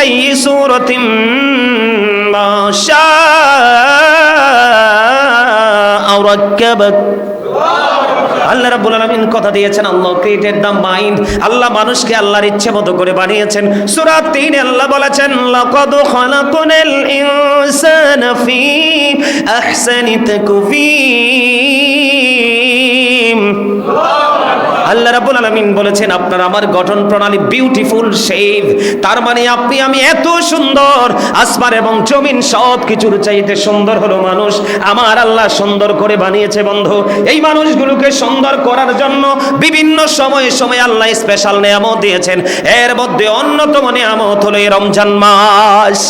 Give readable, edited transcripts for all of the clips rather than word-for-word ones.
আইয়ি সূরাতিন মা শাআ রাক্কাবাক। আল্লাহ রাব্বুল আলামিন কথা দিয়েছেন, আল্লাহ ক্রিয়েটেড দ্য মাইন্ড, আল্লাহ মানুষকে আল্লাহর ইচ্ছে মতো করে বানিয়েছেন। সূরা ৩ আল্লাহ বলেছেন, লাকাদ খালাকনাল ইনসানা ফি আহসানি তাকওয়িম। আল্লাহ রাব্বুল আলামিন বলেছেন, আপনার আমার গঠন প্রণালী বিউটিফুল শেপ। তার মানে আপনি আমি এত সুন্দর, আসমান এবং জমিন সব কিছুর চাইতে সুন্দর হলো মানুষ। আমার আল্লাহ সুন্দর করে বানিয়েছে বন্ধু। এই মানুষগুলোকে সুন্দর করার জন্য বিভিন্ন সময়ে সময়ে আল্লাহ স্পেশাল নিয়ামত দিয়েছেন। এর মধ্যে অন্যতম নিয়ামত হলো এই রমজান মাস।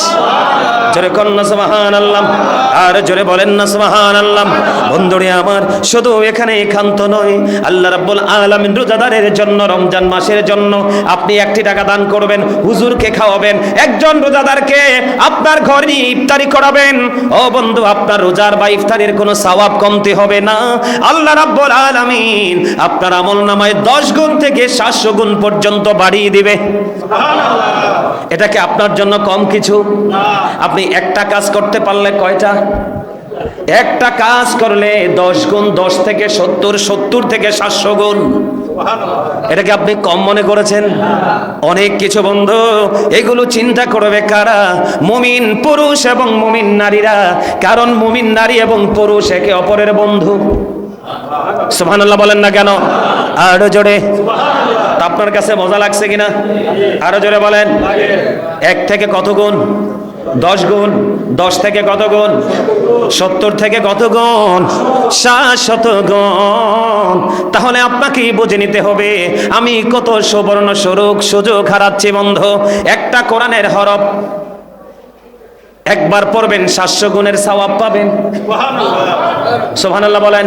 জোরে কন্যা না সুবহানাল্লাহ, আর জোরে বলেন না সুবহানাল্লাহ। বন্ধুরে আমার, শুধু এখানে একান্ত নয়, আল্লাহ রাব্বুল আলামিন রোজাদারের জন্য রমজান মাসের জন্য আপনি 1 টাকা দান করবেন, হুজুরকে খাওয়াবেন, একজন রোজাদারকে আপনার ঘরে ইফতারি করাবেন। ও বন্ধু, আপনার রোজার বা ইফতারির কোনো সওয়াব কমতে হবে না। আল্লাহ রাব্বুল আলামিন আপনার আমলনামায় 10 গুণ থেকে 700 গুণ পর্যন্ত বাড়িয়ে দিবে। সুবহানাল্লাহ। এটা কি আপনার জন্য কম কিছু? আপনি একটা কাজ করতে পারলে কয়টা? একটা কাজ করলে 10 গুণ, 10 থেকে 70, 70 থেকে 700 গুণ। এটা কি আপনি কম মনে করেছেন? অনেক কিছু বন্ধু। এগুলো চিন্তা করবে কারা? মুমিন পুরুষ এবং মুমিন নারীরা। কারণ মুমিন নারী এবং পুরুষ একে অপরের বন্ধু। সুবহানাল্লাহ বলেন না কেন? আরো জোরে। তা আপনার কাছে মজা লাগছে কিনা? আরো জোরে বলেন। 1 থেকে কত গুণ? 10 গুণ। 10 থেকে কত গুণ? 70 থেকে কত গুণ? 700 গুণ। তাহলে আপনাকে বুঝে নিতে হবে আমি কত সুবর্ণ সুযোগ হারাচ্ছি বন্ধু। একটা কোরআনের হরফ একবার পড়বেন, 700 গুণের সওয়াব পাবেন। সুবহানাল্লাহ বলেন।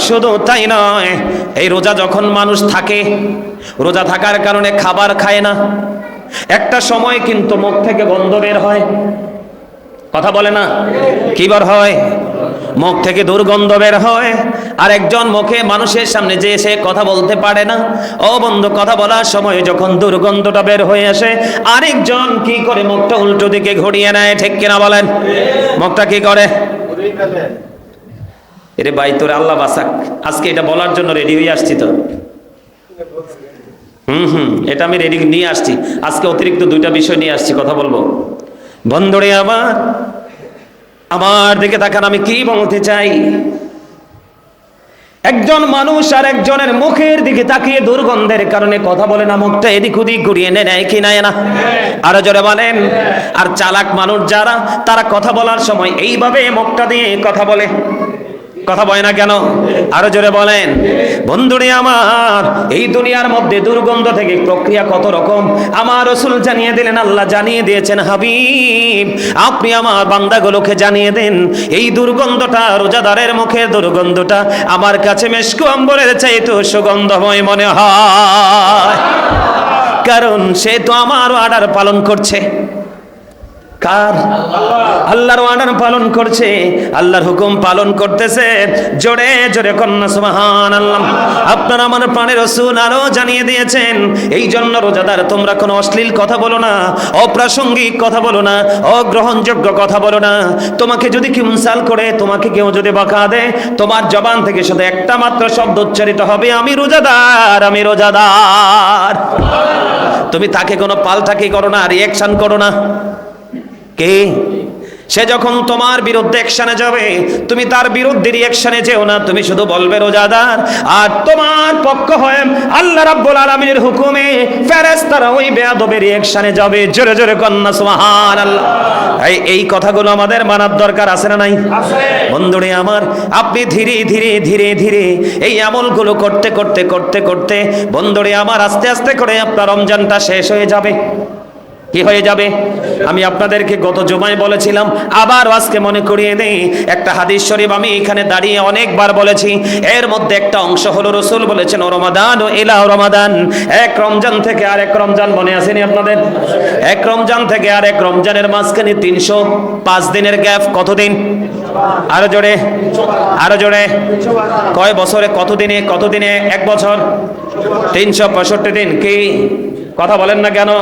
শুধু তাই নয়, এই রোজা যখন মানুষ থাকে, রোজা থাকার কারণে খাবার খায় না, একটা সময় কিন্তু মুখ থেকে গন্ধ বের হয়। কথা বলে না? কি বের হয়? মুখ থেকে দুর্গন্ধ বের হয়। আর একজন মুখে মানুষের সামনে যে এসে কথা বলতে পারে না। ও বন্ধু, কথা বলার সময় যখন দুর্গন্ধটা বের হয়ে আসে, আরেকজন কি করে? মুখটা উল্টো দিকে ঘুরিয়ে নেয়। ঠিক কিনা বলেন? মুখটা কি করে? এরে ভাই, তোরে আল্লাহ বাঁচাক, আজকে এটা বলার জন্য রেডি হয়ে আসছি তো। এটা আমি রেডি নিয়ে আসছি। আজকে অতিরিক্ত 2টা বিষয় নিয়ে আসছি, কথা বলবো। বন্ধুরে আমার দিকে তাকান, আমি কি বলতে চাই। একজন মানুষ আর একজনের মুখের দিকে তাকিয়ে দুর্গন্ধের কারণে কথা বলে না, মুখটা এদিক ওদিক ঘুরিয়ে নেয় কি নেয় না? আরো জোরে বলেন। আর চালাক মানুষ যারা, তারা কথা বলার সময় এইভাবে মুখটা দিয়ে কথা বলে। কথা বলে না কেন? আরো জোরে বলেন। বন্ধুরে আমার, এই দুনিয়ার মধ্যে দুর্গন্ধ থেকে প্রক্রিয়া কত রকম আমার রাসূল জানিয়ে দিলেন, আল্লাহ জানিয়ে দিয়েছেন। হাবিব, আপনি আমার বান্দাগুলোকে জানিয়ে দেন, এই দুর্গন্ধটা, রোজাদারের মুখের দুর্গন্ধটা আমার কাছে মিশক আম্বরের চাইতে সুগন্ধময় মনে হয়। কারণ সে তো আমার অর্ডার পালন করছে। কার? আল্লাহর অর্ডার পালন করছে, আল্লাহর হুকুম পালন করতেছে। জোরে জোরে কন্যা সুবহানাল্লাহ। আপনারা আমার প্রাণের রাসূল আরো জানিয়ে দিয়েছেন, এই জন্য রোজাদার তোমরা কোনো অশ্লীল কথা বলো না, অপ্রাসঙ্গিক কথা বলো না, অগ্রহণযোগ্য কথা বলো না। তোমাকে যদি কেউ ইনসাল্ট করে, তোমাকে কেউ যদি বকা দেয়, তোমার জবান থেকে শুধু একটা মাত্র শব্দ উচ্চারিত হবে, আমি রোজাদার, আমি রোজাদার। তুমি তাকে কোনো পাল্টাকি করো না, রিঅ্যাকশন করো না। কে? সে যখন তোমার বিরুদ্ধে অ্যাকশনে যাবে, তুমি তার বিরুদ্ধে রিঅ্যাকশনে যেও না, তুমি শুধু বলবে রোজাদার। আর তোমার পক্ষ হয়ে আল্লাহ রাব্বুল আলামিনের হুকুমে ফেরেশতারা ওই বেয়াদবের রিঅ্যাকশনে যাবে। জোরে জোরে কন্না সুবহানাল্লাহ। এই কথাগুলো আমাদের মানার দরকার আছে না নাই? আছে। বন্ধুরে আমার, আপনি ধীরে ধীরে ধীরে ধীরে এই আমলগুলো করতে করতে করতে করতে বন্ধুরে আমার, আস্তে আস্তে করে আপনার রমজানটা শেষ হয়ে যাবে। কি হয়ে যাবে? আমি আপনাদেরকে গত জুমায় বলেছিলাম, আবার আজকে মনে করিয়ে দেই। একটা হাদিস শরীফ আমি এখানে দাঁড়িয়ে অনেকবার বলেছি। এর মধ্যে একটা অংশ হলো রাসূল বলেছেন, রমাদান ও ইলা রমাদান, এক রমজান থেকে আরেক রমজান। মনে আসেনি আপনাদের? এক রমজান থেকে আরেক রমজানের মাঝখানে 305 দিনের গ্যাপ। কতদিন? আরো জোরে, আরো জোরে। কয় বছরে? কত দিনে 1 বছর? 365 দিন। কি কথা বলেন না কেন?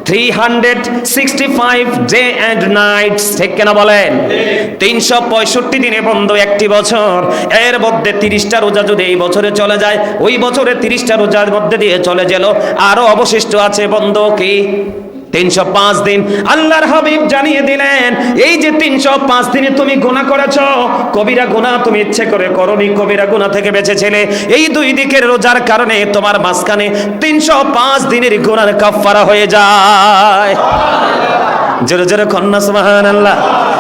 365 ডে অ্যান্ড নাইটস, ঠিক কেনা বলেন? 365 দিনে বন্ধু একটি বছর, এর মধ্যে 30টা রোজা যদি এই বছরে চলে যায়, ওই বছরে 30টা রোজার মধ্যে দিয়ে চলে গেল, আরো অবশিষ্ট আছে বন্ধু কি 305 দিন। আল্লাহর হাবিব জানিয়ে দিলেন, এই যে 305 দিনে তুমি গুনাহ করেছো, কবিরা গুনাহ তুমি ইচ্ছে করে করনি, কবিরা গুনাহ থেকে বেঁচেছিলে, এই দুই দিকের রোজার কারণে তোমার মাঝখানে 305 দিনের গুনার কাফারা হয়ে যায়। জোরে জোরে কন্যা সুবহানাল্লাহ।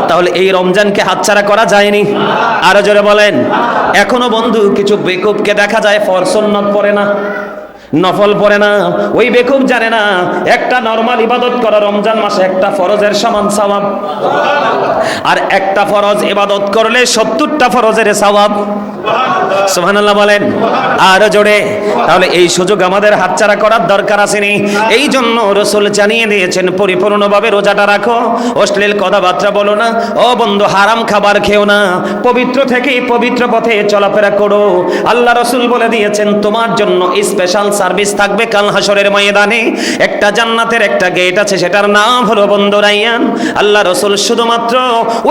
তাহলে এই রমজানকে হাতছাড়া করা যায়নি, আরো জোরে বলেন। এখনো বন্ধু কিছু বেকুবকে দেখা যায় ফরজ সুন্নাত পড়ে না, নফল পড়ে না। ওই বেকুব জানে না একটা নরমাল ইবাদত করা রমজান মাসে একটা ফরজের সমান সওয়াব, আর একটা ফরজ ইবাদত করলে 70টা ফরজের সওয়াব। সুবহানাল্লাহ বলেন আরো জোরে। তাহলে এই সুযোগ আমাদের হাতছাড়া করার দরকার আসেনি। এই জন্য রাসূল জানিয়ে দিয়েছেন পরিপূর্ণভাবে রোজাটা রাখো, অশ্লীল কথাবার্তা বলো না, ও বন্ধু হারাম খাবার খেও না, পবিত্র থেকে পবিত্র পথে চলাফেরা করো। আল্লাহ রাসূল বলে দিয়েছেন তোমার জন্য স্পেশাল সার্ভিস থাকবে কাল হাসরের ময়দানে। একটা জান্নাতের একটা গেট আছে, সেটার নাম হলো বন্ধু রায়্যান। আল্লাহ রাসূল শুধুমাত্র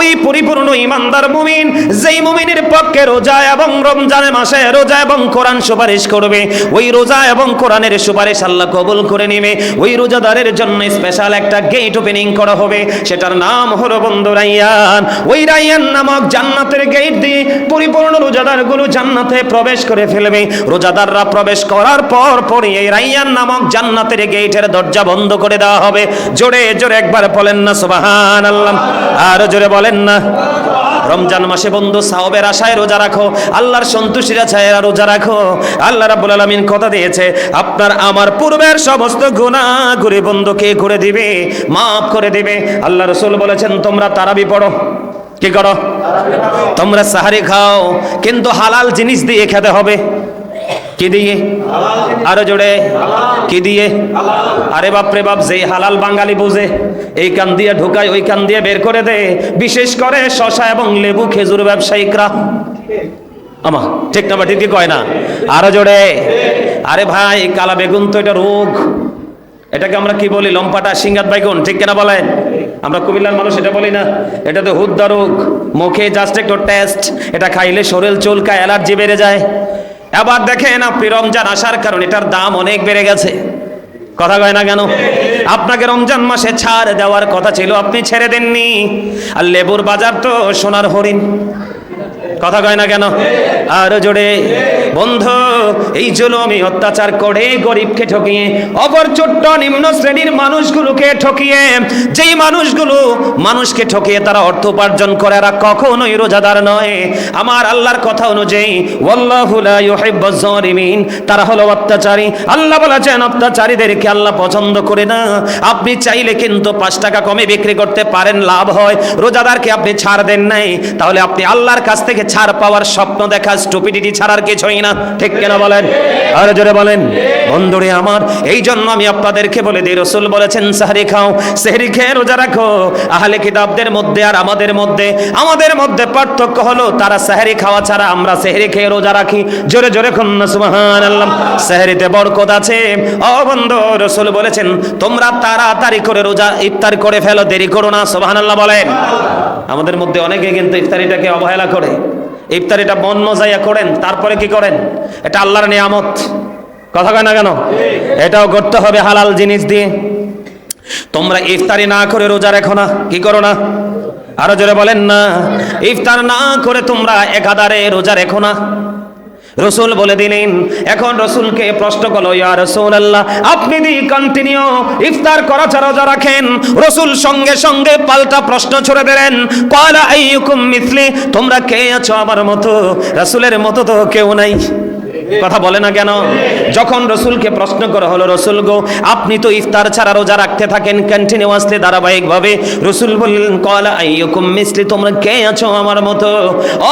ওই পরিপূর্ণ ঈমানদার মুমিন, যেই মুমিনের পক্ষে রোজা এবং রমজানের মাসে রোজা এবং কোরআন সুপারিশ করবে, ওই রোজা এবং কোরআনের সুপারিশ আল্লাহ কবুল করে নেবে, ওই রোজাদারের জন্য স্পেশাল একটা গেট ওপেনিং করা হবে, সেটার নাম হলো বন্ধু রায়্যান। ওই রায়্যান নামক জান্নাতের গেট দিয়ে পরিপূর্ণ রোজাদারগুলো জান্নাতে প্রবেশ করে ফেলবে। রোজাদাররা প্রবেশ করার পরই এই রায়্যান নামক জান্নাতের গেটের দরজা বন্ধ করে দেওয়া হবে। জোরে জোরে একবার বলেন না সুবহানাল্লাহ, আর জোরে বলেন না। রমজান মাসে বন্ধু সাওয়াবের আশায় রোজা রাখো, আল্লাহর সন্তুষ্টির আশায় রোজা রাখো। আল্লাহ রাব্বুল আলামিন কথা দিয়েছে, আপনার আমার পূর্বের সমস্ত গুনাহগুলি বন্ধু কে করে দিবে, মাফ করে দিবে। আল্লাহ রাসূল বলেছেন তোমরা তারাবি পড়ো, কি করো? তোমরা সাহারি খাও, কিন্তু হালাল জিনিস দিয়ে খেতে হবে। কি দিয়ে? আরো জোরে, কি দিয়ে? আরে বাপ রে বাপ, যেই হালাল বাঙালি বুঝে, এই কান দিয়ে ঢুকায় ওই কান দিয়ে বের করে দে, বিশেষ করে শশা এবং লেবু খেজুর ব্যবসায়িকরা। আমা ঠিক না বা ঠিকই কয় না? আরো জোরে। আরে ভাই কালা বেগুন তো এটা রোগ, এটাকে আমরা কি বলি? লম্পাটা সিঙ্গাত বাইগুন, ঠিক কিনা বলেন? আমরা কুমিল্লার মানুষ এটা বলি না? এটা তো হুদ্দা রোগ, মুখে জাস্ট একটু টেস্ট, এটা খাইলে শরীর চুলকায়, অ্যালার্জি বেড়ে যায়। এবার দেখেন আপনি রমজান আসার কারণে এটার দাম অনেক বেড়ে গেছে, কথা কয় না কেন? আপনাকে রমজান মাসে ছাড় দেওয়ার কথা ছিল, আপনি ছেড়ে দেননি। আর লেবুর বাজার তো সোনার হরিণ, কথা কয় না কেন? আর জোরে। বন্ধু এই জুলুমি অত্যাচার করে গরিবকে ঠকিয়ে, অপর ছোট্ট নিম্ন শ্রেণীর মানুষগুলোকে ঠকিয়ে, যেই মানুষগুলো মানুষকে ঠকিয়ে তারা অর্থ উপার্জন করে, এরা কখনোই রোজাদার নয়। আমার আল্লাহর কথা অনুযায়ী ওয়াল্লাহু লা ইউহিব্বুজ জালিমিন, তারা হলো অত্যাচারী। আল্লাহ বলেছেন অত্যাচারীদেরকে আল্লাহ পছন্দ করে না। আপনি চাইলে কিন্তু 5 টাকা কমে বিক্রি করতে পারেন, লাভ হয়। রোজাদারকে আপনি ছাড় দেন নাই, তাহলে আপনি আল্লাহর কাছ থেকে ছাড় পাওয়ার স্বপ্ন দেখা স্টুপিডিটি ছাড়ার কিছুই না, ঠিক কিনা বলেন? আর জোরে বলেন। বন্ধুরে আমার, এই জন্য আমি আপনাদেরকে বলে দিই, রাসূল বলেছেন সাহরি খাও, সেহরি খেয়ে রোজা রাখো। আহলে কিতাবদের মধ্যে আর আমাদের মধ্যে পার্থক্য হলো তারা সেহরি খাওয়া ছাড়া, আমরা সেহরি খেয়ে রোজা রাখি। জোরে জোরে কন্যা সুবহানাল্লাহ। সেহরিতে বরকত আছে। ও বন্ধু, রাসূল বলেছেন তোমরা তাড়াতাড়ি করে রোজা ইফতার করে ফেলো, দেরি করো না। সুবহানাল্লাহ বলেন। আমাদের মধ্যে অনেকে কিন্তু ইফতারিটাকে অবহেলা করে, ইফতারিটা মন মজাইয়া করেন, তারপরে কি করেন? এটা আল্লাহর নিয়ামত, কথা কয় না কেন? এটাও করতে হবে হালাল জিনিস দিয়ে। তোমরা ইফতারি না করে রোজা রেখো না, কি করো না? আরো জোরে বলেন না। ইফতার না করে তোমরা একাধারে রোজা রেখো না। রাসূল বলে দিলেন, এখন রাসূলকে প্রশ্ন করলো, ইয়া রাসূলুল্লাহ আপনি দি কন্টিনিউ ইফতার করা ছাড়া রোজা রাখেন? রাসূল সঙ্গে সঙ্গে পাল্টা প্রশ্ন ছুড়ে দিলেন, ক্বালা আইয়ুকুম মিসলি, তোমরা কে আছো আমার মতো? রাসূলের মতো তো কেউ নাই, কথা বলে না কেন? যখন রাসূলকে প্রশ্ন করা হলো, রাসূল গো আপনি তো ইফতার ছাড়া রোজা রাখতে থাকেন কন্টিনিউয়াসলি, ধারাবাহিকভাবে। রাসূল বললেন, ক্বালা আইয়ুকুম মিসলি, তোমরা কে আছো আমার মতো?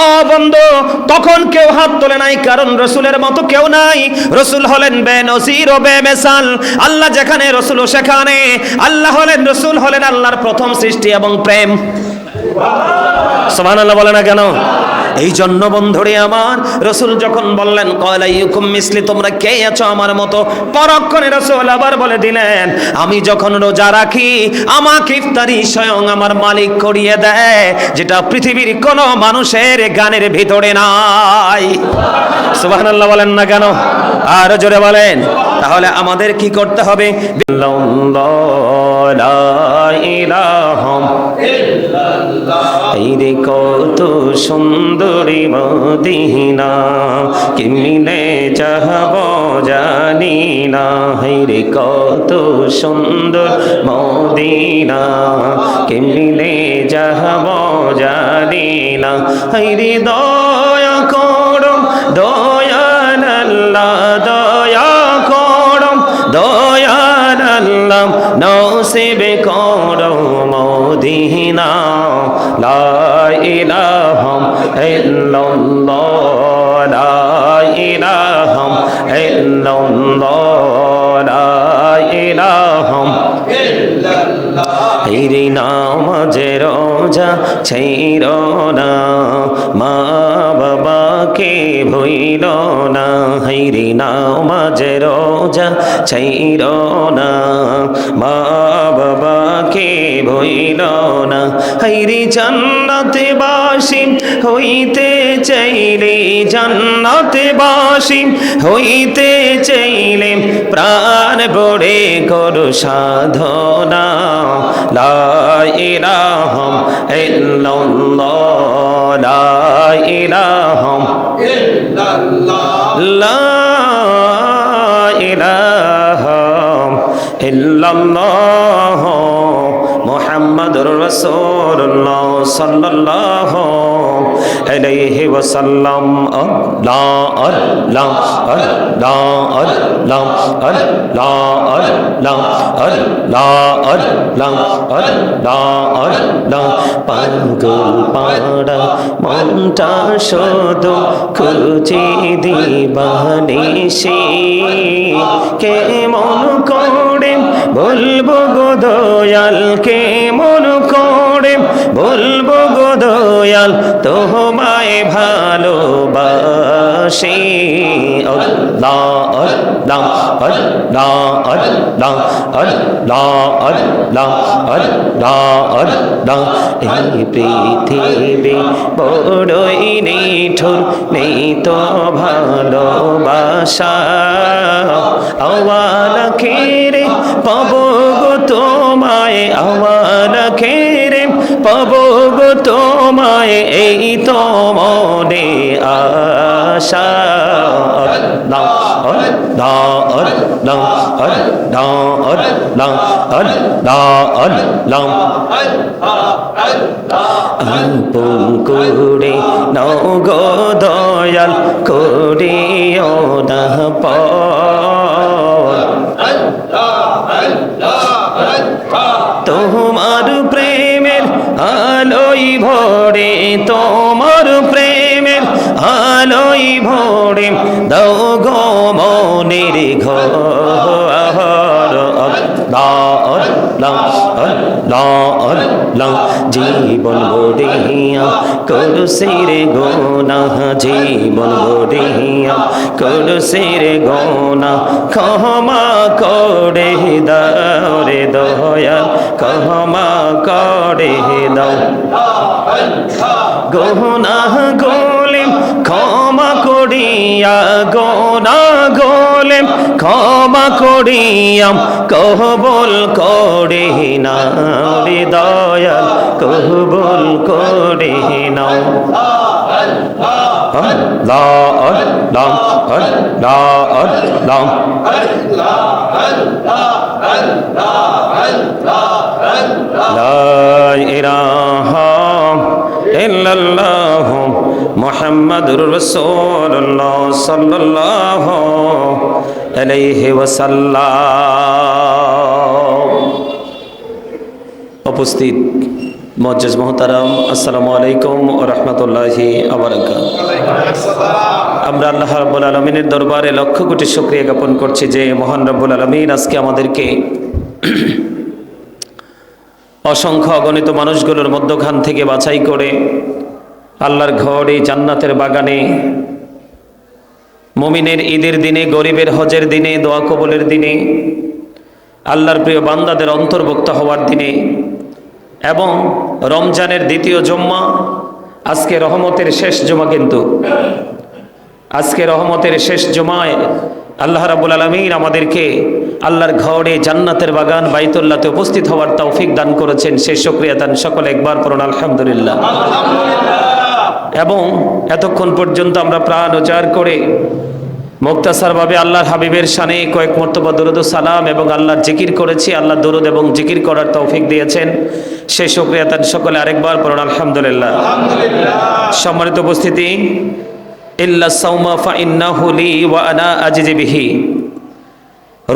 ও বন্ধু, তখন কেউ হাত তোলে নাই, কারণ রাসূলের মতো কেউ নাই। রাসূল হলেন বেনজির ও বেমিসাল। আল্লাহ যেখানে, রাসূল সেখানে। আল্লাহ হলেন, রাসূল হলেন আল্লাহর প্রথম সৃষ্টি এবং প্রেম। সুবহানাল্লাহ বলে না কেন? এই জন্য বন্ধুরে আমার, রাসূল যখন বললেন ক্বালা ইউকুম মিসলি, তোমরা কে আছো আমার মতো, পরক্ষণে রাসূল আবার বলে দিলেন আমি যখন রোজা রাখি আমাকে ইফতারি স্বয়ং আমার মালিক করিয়ে দেয়, যেটা পৃথিবীর কোন মানুষের গানের ভিতরে নাই। সুবহানাল্লাহ বলেন না কেন? আর জোরে বলেন। তাহলে আমাদের কি করতে হবে? লা ইলাহা এই রে কত সুন্দরী মদিনা, কেমনে যাব জানি না। এই রে কত সুন্দর মদিনা, কেমনে যাব জানি না। এই রে দয়া করো দয়াল আল্লাহ, দয়া করো দয়াল আল্লাহ, নসিব করো মদিনা। লা ইলাহা ইল্লাল্লাহ, লা ইলাহা ইল্লাল্লাহ, লা ইলাহা ইল্লাল্লাহ। এই রে নামাজে রোজা ছাইরো না, মা বাবাকে ভুইল না। এই রে নামাজে রোজা ছাইরো না, মা বাবাকে ভুইল না। এই রে জান্নাতে বাসী হইতে চাইলে, জান্নাতে বাসী হইতে চাইলে প্রাণ ভরে করো সাধনা। লা ইলাহা ইল্লাল্লাহ, লা ইলাহা ইল্লাল্লাহ, লা ইলাহা ইল্লাল্লাহ, মুহাম্মাদুর রাসূলুল্লাহ সাল্লাল্লাহু আলাইহি ওয়াসাল্লাম। আল্লাহ আল্লাহ আল্লাহ আল্লাহ আল্লাহ আল্লাহ আল্লাহ আল্লাহ আল্লাহ আল্লাহ। পাগল পাড়া মনটা শুধু খুঁজে দিবানিশি, কেমন করে বলবো গো দয়াল, কেমন করে বলবো গো দয়াল, তোমায় ভালোবাসি। আল্লাহ আল্লাহ আল্লাহ আল্লাহ আল্লাহ আল্লাহ আল্লাহ আল্লাহ। এই পৃথিবী বড়ই নিঠুর, নেই তো ভালোবাসা। আওয়াল খেরে পাবো গো তোমায়, আওয়াল খেরে পাবো গো তোমায়, এই তো মনে আশা। আল্লাহ আল্লাহ আল্লাহ আল্লাহ আল্লাহ আল্লাহ আল্লাহ। আপন করে নাও গো দয়াল, করিও না পর। তোমার প্রেমের আলোই ভরে, তোমার প্রেমের আলোই ভরে দাও গো মনের ঘর। আল্লাহ আল্লাহ আল্লাহ আল্লাহ। জীবন গড়িয়া করছি রে গুনাহ, জীবন গড়িয়া করছি রে গুনাহ, ক্ষমা করে দাও রে দয়াল, ক্ষমা করে দাও। গুনাহ গোলে ক্ষমা করিয়া, গুনাহ গোলে ক্ষমা করিয়া কবুল করে নাও রে দয়াল, কবুল করে নাও। আল্লাহ আল্লাহ আল্লাহ আল্লাহ লা ইলাহা ইল্লাল্লাহ মুহাম্মাদুর রাসূলুল্লাহ সাল্লাল্লাহু আলাইহি ওয়াসাল্লাম। উপস্থিত মুআজ্জাজ মুহতারাম, আসসালামু আলাইকুম ওয়া রাহমাতুল্লাহি ওয়া বারাকাতুহু। আমরা আল্লাহ রাব্বুল আলামিনের দরবারে লক্ষ কোটি শুকরিয়া জ্ঞাপন করছি যে মহান রব্বুল আলামিন আজকে আমাদেরকে অসংখ্য অগণিত মানুষগুলোর মধ্যখান থেকে বাছাই করে আল্লাহর ঘর এই জান্নাতের বাগানে, মুমিনের ঈদের দিনে, গরিবের হজের দিনে, দোয়া কবুলের দিনে, আল্লাহর প্রিয় বান্দাদের অন্তর্ভুক্ত হওয়ার দিনে এবং রমজানের দ্বিতীয় জুম্মা, আজকে রহমতের শেষ জুমা। কিন্তু আজকে রহমতের শেষ জুমায় আল্লাহ রাব্বুল আলামিন আমাদেরকে আল্লাহর ঘরে জান্নাতের বাগান বাইতুল্লাহতে উপস্থিত হওয়ার তৌফিক দান করেছেন। সেই শুকরিয়া দান সকলে একবার পড়ুন আলহামদুলিল্লাহ। এবং এতক্ষণ পর্যন্ত আমরা প্রাণ উজাড় করে মুক্তাসারভাবে আল্লাহর হাবিবের শানে কয়েক মর্তবা দরুদ ও সালাম এবং আল্লাহর জিকির করেছি। আল্লাহ দরুদ এবং জিকির করার তৌফিক দিয়েছেন, সেই শুকরিয়া তার সকলে আরেকবার পড়ুন আলহামদুলিল্লাহ। সম্মানিত উপস্থিতি, ইল্লা সাওমা ফাইন্নাহু লি ওয়া আনা আজজি বিহি।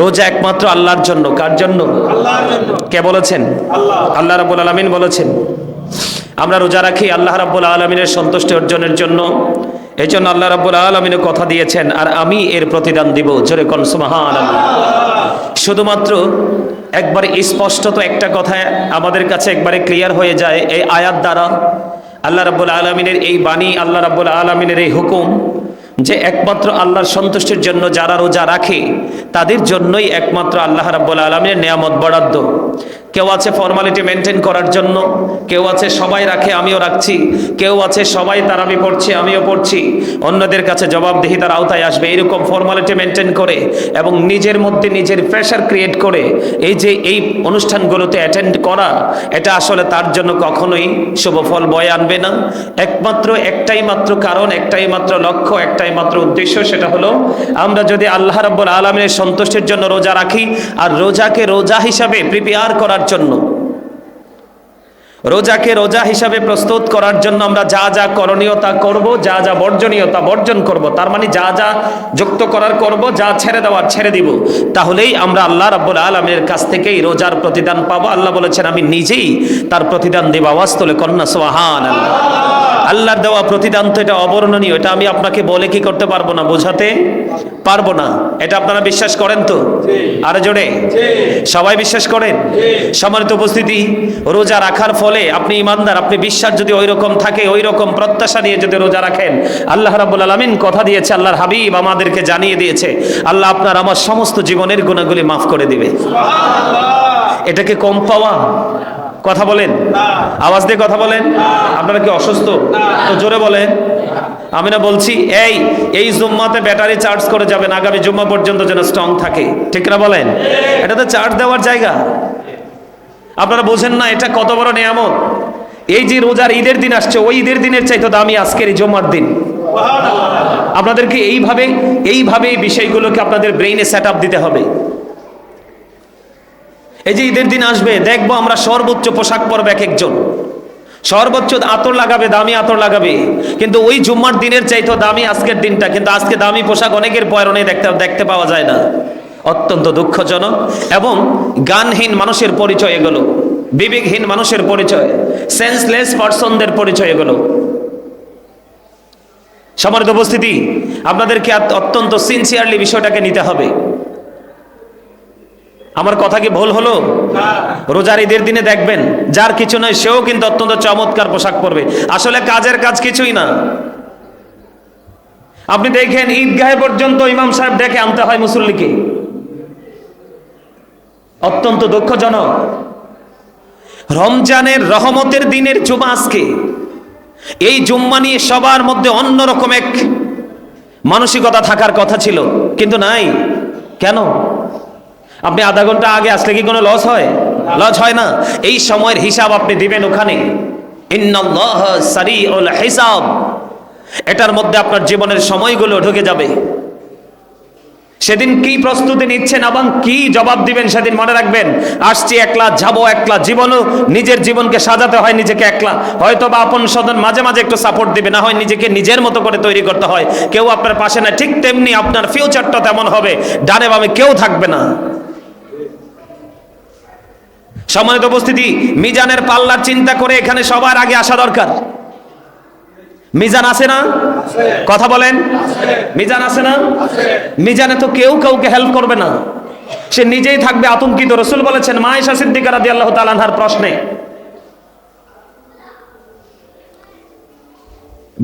রোজা একমাত্র আল্লাহর জন্য। কার জন্য? আল্লাহর জন্য। কে বলেছেন? আল্লাহ রাব্বুল আলামিন বলেছেন। আমরা রোজা রাখি আল্লাহ রাব্বুল আলামিনের সন্তুষ্টি অর্জনের জন্য। এই জন্য আল্লাহ রাব্বুল আলামিনের কথা দিয়েছেন, আর আমি এর প্রতিদান দিব। জোরে কোন সুবহানাল্লাহ। শুধুমাত্র একবারে স্পষ্টত একটা কথা আমাদের কাছে একবারে ক্লিয়ার হয়ে যায় এই আয়াত দ্বারা। আল্লাহ রাব্বুল আলামিনের এই বাণী, আল্লাহ রাব্বুল আলামিনের এই হুকুম যে একমাত্র আল্লাহর সন্তুষ্টির জন্য যারা রোজা রাখে তাদের জন্যই একমাত্র আল্লাহ রাব্বুল আলামিনের নিয়ামত বরাদ্দ। কেউ আছে ফর্মালিটি মেনটেন করার জন্য, কেউ আছে সবাই রাখে আমিও রাখছি, কেউ আছে সবাই তারাবি পড়ছে আমিও পড়ছি, অন্যদের কাছে জবাবদিহিতার আওতায় আসবে, এরকম ফর্মালিটি মেনটেন করে এবং নিজের মধ্যে নিজের প্রেশার ক্রিয়েট করে এই যে এই অনুষ্ঠানগুলোতে অ্যাটেন্ড করা, এটা আসলে তার জন্য কখনোই শুভ ফল বয়ে আনবে না। একমাত্র একটাই মাত্র কারণ, একটাই মাত্র লক্ষ্য, একটাই মাত্র উদ্দেশ্য, সেটা হলো আমরা যদি আল্লাহ রাব্বুল আলামিনের সন্তুষ্টির জন্য রোজা রাখি আর রোজাকে রোজা হিসাবে প্রিপেয়ার করার জন্য, রোজাকে রোজা হিসাবে প্রস্তুত করার জন্য আমরা যা যা করণীয় তা করব, যা যা বর্জনীয় তা বর্জন করব। তার মানে যা যা যুক্ত করার করব, যা ছেড়ে দেওয়ার ছেড়ে দিব। তাহলেই আমরা আল্লাহ রাব্বুল আলামিনের কাছ থেকেই রোজার প্রতিদান পাবো। আল্লাহ বলেছেন আমি নিজেই তার প্রতিদান দেব। আওয়াজ তোলে কন্যা সুবহানাল্লাহ। আল্লাহর দেওয়া প্রতিদান তো এটা অবর্ণনীয়, এটা আমি আপনাকে বলে কি করতে পারবো না, বোঝাতে পারবো না। এটা আপনারা বিশ্বাস করেন তো? আরো জোরে সবাই বিশ্বাস করেন? সম্মানিত উপস্থিতি, রোজা রাখার ফলে আপনি ইমানদার, আপনি বিশ্বাস যদি ওই রকম থাকে, ওই রকম প্রত্যাশা নিয়ে যদি রোজা রাখেন, আল্লাহ রাব্বুল আলামিন কথা দিয়েছে, আল্লাহর হাবিব আমাদেরকে জানিয়ে দিয়েছে, আল্লাহ আপনার আমার সমস্ত জীবনের গুনাহগুলি মাফ করে দিবে। এটাকে কম পাওয়া? কথা বলেন, আওয়াজ দিয়ে কথা বলেন। আপনারা কি অসুস্থ? তো জোরে বলেন। আমি না বলছি এই জুম্মাতে ব্যাটারি চার্জ করে যাবেন, আগামী জুম্মা পর্যন্ত যেন স্ট্রং থাকে, ঠিক না বলেন? এটা তো চার্জ দেওয়ার জায়গা। আপনারা বোঝেন না এটা কত বড় নিয়ামত। এই যে রোজার ঈদের দিন আসছে, ওই ঈদের দিনের চাইতে দামি আজকের এই জুম্মার দিন। আপনাদেরকে এইভাবে এই বিষয়গুলোকে আপনাদের ব্রেইনে সেট আপ দিতে হবে। এই যে ঈদের দিন আসবে, দেখবো আমরা সর্বোচ্চ পোশাক পরবে এক একজন, সর্বোচ্চ আতর লাগাবে, দামি আতর লাগাবে, কিন্তু ওই জুম্মার দিনের চাইতে দামি আজকের দিনটা। কিন্তু আজকে দামি পোশাক অনেকের পরনে দেখতে পাওয়া যায় না। অত্যন্ত দুঃখজনক এবং জ্ঞানহীন মানুষের পরিচয় এগুলো, বিবেকহীন মানুষের পরিচয়, সেন্সলেস পারসনদের পরিচয় এগুলো। সম্মানিত উপস্থিতি, আপনাদেরকে অত্যন্ত সিনসিয়ারলি বিষয়টাকে নিতে হবে। আমার কথা কি ভুল হলো? রোজার ঈদের দিনে দেখবেন যার কিছু নয় সেও কিন্তু অত্যন্ত চমৎকার পোশাক পরবে। আসলে কাজের কাজ কিছুই না। আপনি দেখেন ঈদগাহে পর্যন্ত ইমাম সাহেব ডেকে আনতে হয় মুসল্লিকে। অত্যন্ত দুঃখজনক। রমজানের রহমতের দিনের জুমা আজকে, এই জুম্মা নিয়ে সবার মধ্যে অন্যরকম এক মানসিকতা থাকার কথা ছিল, কিন্তু নাই। কেন? আপনি আধা ঘন্টা আগে আসলে কি কোনো লস হয়? লস হয় না। এই সময়ের হিসাব আপনি দিবেন ওখানে। ইন্নাল্লাহ সারিউল হিসাব, এটার মধ্যে আপনার জীবনের সময়গুলো ঢুকে যাবে। সেদিন কি প্রস্তুতি নিচ্ছেন এবং কি জবাব দিবেন সেদিন মনে রাখবেন। আসছি একলা, যাবো একলা। জীবনও নিজের জীবনকে সাজাতে হয় নিজেকে একলা। হয়তো বা আপন স্বজন মাঝে মাঝে একটু সাপোর্ট দিবে, না হয় নিজেকে নিজের মতো করে তৈরি করতে হয়। কেউ আপনার পাশে না, ঠিক তেমনি আপনার ফিউচারটা তেমন হবে, ডানে বামে কেউ থাকবে না। সম্মানিত উপস্থিতি, মিজানের পাল্লার চিন্তা করে এখানে সবার আগে আসা দরকার। মিজান আছে না? কথা বলেন। মিজান আছে না? মিজানে তো কেউ কাউকে হেল্প করবে না, সে নিজেই থাকবে আতঙ্কিত। রাসূল বলেছেন মা আয়েশা সিদ্দিকা রাদিয়াল্লাহু তাআলা আনহার প্রশ্নে,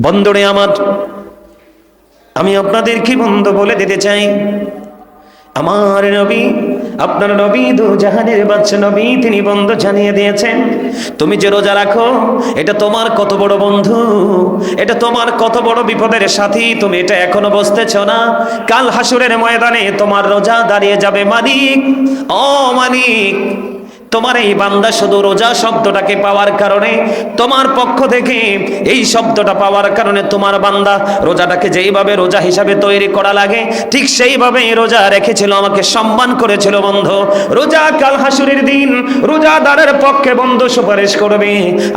বন্ধুরে আমার, আমি আপনাদের কি বন্ধু বলে দিতে চাই, আমার নবী, আপনার নবী দু জাহানের বাদশা নবী, তিনি বন্ধু জানিয়ে দিয়েছেন তুমি যে রোজা রাখো এটা তোমার কত বড় বন্ধু, এটা তোমার কত বড় বিপদের সাথী, তুমি এটা এখনো বুঝতেছ না। কাল হাসুরের ময়দানে তোমার রোজা দাঁড়িয়ে যাবে মালিক, ও মালিক, তোমার এই বান্দা শুধু রোজা শব্দটাকে পাওয়ার কারণে, তোমার পক্ষ থেকে এই শব্দটা পাওয়ার কারণে তোমার বান্দা রোজাটাকে যেইভাবে রোজা হিসাবে তৈরি করা লাগে ঠিক সেইভাবে রোজা রেখেছিল, আমাকে সম্মান করেছিল বন্ধু। রোজা কাল হাসুরের দিন রোজাদারের পক্ষে বন্ধু সুপারিশ করবে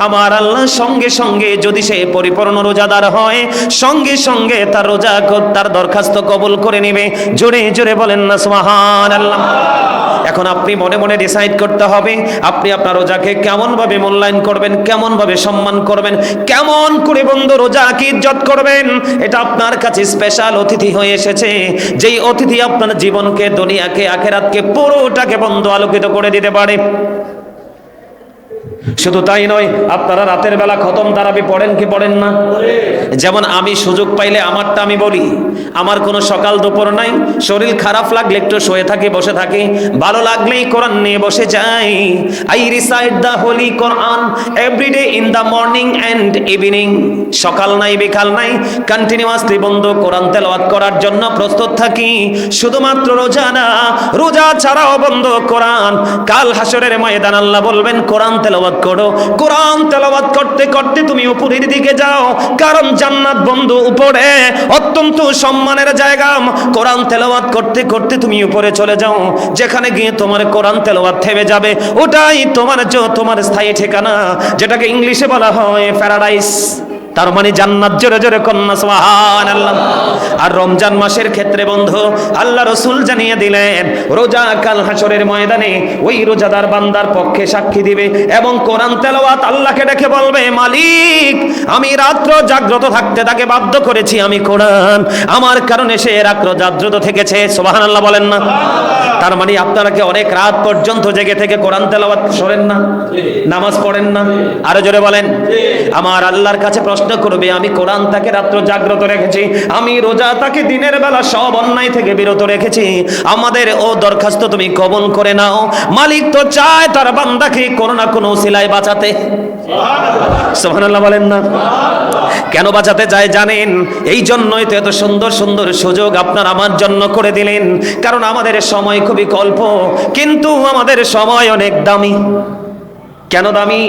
আমার আল্লাহ, সঙ্গে সঙ্গে যদি সে পরিপূর্ণ রোজাদার হয় সঙ্গে সঙ্গে তার রোজা তার দরখাস্ত কবুল করে নেবে। জোরে জোরে বলেন না সুবহানাল্লাহ। এখন আপনি মনে মনে ডিসাইড করতে হবে আপনি আপনার রোজাকে কেমন ভাবে মূল্যায়ন করবেন, কেমন ভাবে সম্মান করবেন, কেমন করে বন্ধু রোজাকে ইজ্জত করবেন। এটা আপনার কাছে স্পেশাল অতিথি হয়ে এসেছে, যেই অতিথি আপনার জীবনকে, দুনিয়াকে, আখিরাতকে পুরোটাকে বন্ধু আলোকিত করে দিতে পারে। শুধু তাই নয়, আপনারা রাতের বেলা খতম তারাবি পড়েন কি পড়েন না? যেমন আমি সুযোগ পাইলে আমারটা আমি বলি, আমার কোনো সকাল দুপুর নাই, শরীর খারাপ লাগলে একটু শুয়ে থাকি, বসে থাকি, ভালো লাগলেই কোরআন নিয়ে বসে যাই। I recite the holy Quran everyday in the morning and evening. সকাল নাই বিকাল নাই কন্টিনিউয়াসলি বন্ধু কোরআন তেলাওয়াত করার জন্য প্রস্তুত থাকি। শুধুমাত্র রোজা না, রোজা ছাড়াও বন্ধু কোরআন, কাল হাসরের ময়দান আল্লাহ বলবেন কোরআন তেলাওয়াত করো। কোরআন তেলাওয়াত করতে করতে তুমি উপরের দিকে যাও, কারণ জান্নাত বন্ধু উপরে অত্যন্ত সম্মানের জায়গা। কোরআন তেলাওয়াত করতে করতে তুমি উপরে চলে যাও, যেখানে গিয়ে তোমার কোরআন তেলাওয়াত থেমে যাবে ওটাই তোমার স্থায়ী ঠিকানা, যেটাকে ইংলিশে বলা হয় প্যারাডাইস। তার মানে জান্নাত। জোরে জোরে কন্যা সুবহানাল্লাহ। আর রমজান মাসের ক্ষেত্রে বন্ধু আল্লাহ রাসূল জানিয়ে দিলেন রোজা কাল হাসরের ময়দানে ওই রোজাদার বান্দার পক্ষে সাক্ষী দিবে এবং কোরআন তেলাওয়াত আল্লাহকে ডেকে বলবে মালিক, আমি রাত্র জাগ্রত থাকতে তাকে বাধ্য করেছি, আমি কোরআন, আমার কারণে সে রাত্র জাগ্রত থেকেছে। সুবহানাল্লাহ বলেন না? তার মানে আপনারা কি অনেক রাত পর্যন্ত জেগে থেকে কোরআন তেলাওয়াত করেন না, নামাজ পড়েন না? আরো জোরে বলেন। আমার আল্লাহর কাছে প্রশ্ন করবে, আমি কোরআন তাকে রাত্র জাগ্রত রেখেছি, আমি রোজা তাকে দিনের বেলা সব অন্যায় থেকে বিরত রেখেছি, আমাদের ও দরখাস্ত তুমি কবুল করে নাও। মালিক তো চায় তার বান্দাকে কোনো না কোনো উসিলায় বাঁচাতে। সুবহানাল্লাহ বলেন না? কেন বাঁচাতে চায় জানেন? এই জন্যই তো এত সুন্দর সুন্দর সুযোগ আপনার আমার জন্য করে দিলেন, কারণ আমাদের সময় খুবই অল্প, কিন্তু আমাদের সময় অনেক দামি। কেন দামি?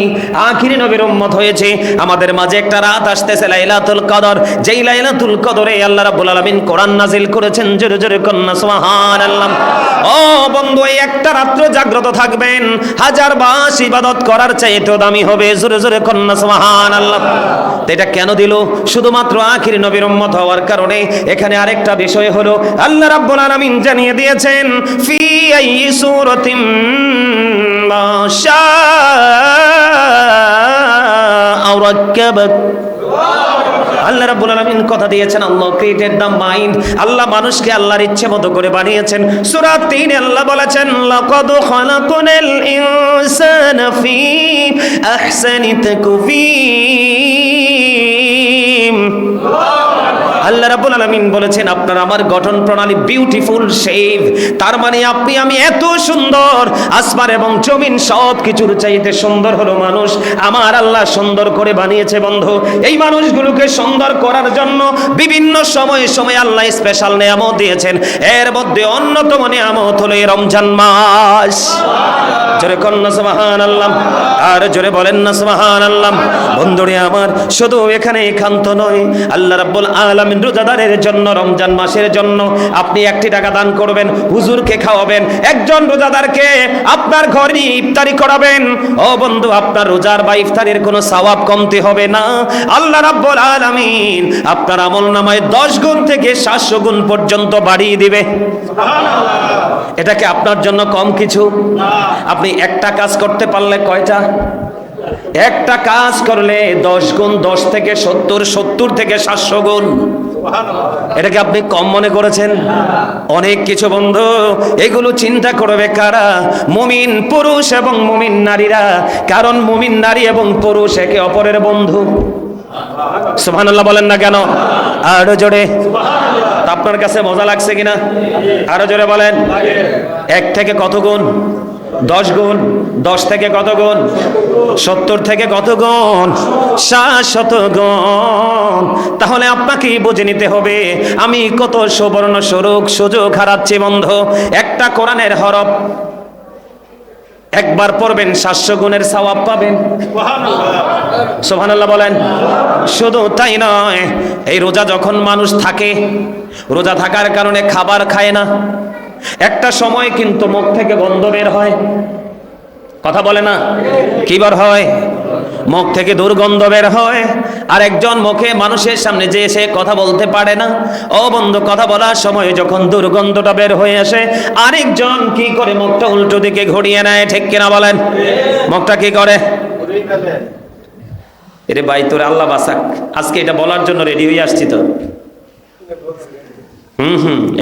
আখিরি নবীর উম্মত হয়েছে, আমাদের মাঝে একটা রাত আসতেছে লাইলাতুল কদর, যেই লাইলাতুল কদরে আল্লাহ রাব্বুল আলামিন কোরআন নাজিল করেছেন। জোরে জোরে কন্যা সুবহানাল্লাহ। ও বন্ধু, এই একটা রাত্র জাগ্রত থাকবেন, হাজার মাস ইবাদত করার চাইতেও দামি হবে। জোরে জোরে কন্যা সুবহানাল্লাহ। তো এটা কেন দিল? শুধুমাত্র আখিরি নবীর উম্মত হওয়ার কারণে। এখানে আরেকটা বিষয় হলো আল্লাহ রাব্বুল আলামিন জানিয়ে দিয়েছেন ফি আইয়ি সূরাতিন মা শাআ রাক্কাবাক। আল্লাহ রাব্বুল আলামিন কথা দিয়েছেন, আল্লাহ ক্রিয়েটেড দ্য মাইন্ড, আল্লাহ মানুষকে আল্লাহর ইচ্ছে মতো করে বানিয়েছেন। সূরা ৩ আল্লাহ বলেছেন লাকাদ খালাকনাল ইনসানা ফি আহসানি তাকওয়িম। আল্লাহ রাব্বুল আলামিন বলেছেন আপনার আমার গঠন প্রণালী বিউটিফুল শেপ। তার মানে আপনি আমি এত সুন্দর, আসমান এবং জমিন সব কিছুর চাইতে সুন্দর হলো মানুষ। আমার আল্লাহ সুন্দর করে বানিয়েছে বন্ধু। এই মানুষগুলোকে সুন্দর করার জন্য বিভিন্ন সময়ে সময়ে আল্লাহ স্পেশাল নিয়ামত দিয়েছেন। এর মধ্যে অন্যতম নিয়ামত হলো এই রমজান মাস। জোরে কন্যা সুবহানাল্লাহ। আর জোরে বলেন না সুবহানাল্লাহ। বন্ধুরে আমার, শুধু এখানে একান্ত নয়, আল্লাহ রাব্বুল আলামিন রোজাদারের জন্য রমজান মাসের জন্য আপনি 1 টাকা দান করবেন, হুজুরকে খাওয়াবেন, একজন রোজাদারকে আপনার ঘরে ইফতারি করাবেন। ও বন্ধু, আপনার রোজার বা ইফতারির কোনো সওয়াব কমতে হবে না। আল্লাহ রাব্বুল আলামিন আপনার আমলনামায় 10 গুণ থেকে 700 গুণ পর্যন্ত বাড়িয়ে দিবে। সুবহানাল্লাহ। এটা কি আপনার জন্য কম কিছু? আপনি একটা কাজ করতে পারলে কয়টা? একটা কাজ করলে 10 গুণ, 10 থেকে 70, 70 থেকে 700 গুণ। এটাকে আপনি কম মনে করেছেন? অনেক কিছু বন্ধু। এগুলো চিন্তা করবে কারা? মুমিন পুরুষ এবং মুমিন নারীরা, কারণ মুমিন নারী এবং পুরুষ একে অপরের বন্ধু। সুবহানাল্লাহ বলেন না কেন? আরো জোরে। তা আপনার কাছে মজা লাগছে কিনা? আরো জোরে বলেন। 1 থেকে কত গুণ? 10 গুণ। 10 থেকে কত গুণ? 70 থেকে কত গুণ? 700 গুণ। তাহলে আপনাকে বুঝে নিতে হবে আমি কত সুবর্ণ সুযোগ হারাচ্ছি বন্ধু। একটা কোরআনের হরফ একবার পড়বেন 700 গুণের সওয়াব পাবেন। সুবহানাল্লাহ বলেন। শুধু তাই নয়, এই রোজা যখন মানুষ থাকে, রোজা থাকার কারণে খাবার খায় না, একটা সময় কিন্তু মুখ থেকে গন্ধ বের হয়। কথা বলে না? কি বের হয়? মুখ থেকে দুর্গন্ধ বের হয়। আর একজন মুখে মানুষের সামনে যে এসে কথা বলতে পারে না, ও বন্ধু, কথা বলার সময় যখন দুর্গন্ধটা বের হয়ে আসে, আরেকজন কি করে? মুখটা উল্টো দিকে ঘুরিয়ে নেয়। ঠিক কিনা বলেন? মুখটা কি করে? এরে ভাই, তোর আল্লাহ বাঁচাক, আজকে এটা বলার জন্য রেডি হয়ে আসছি তো।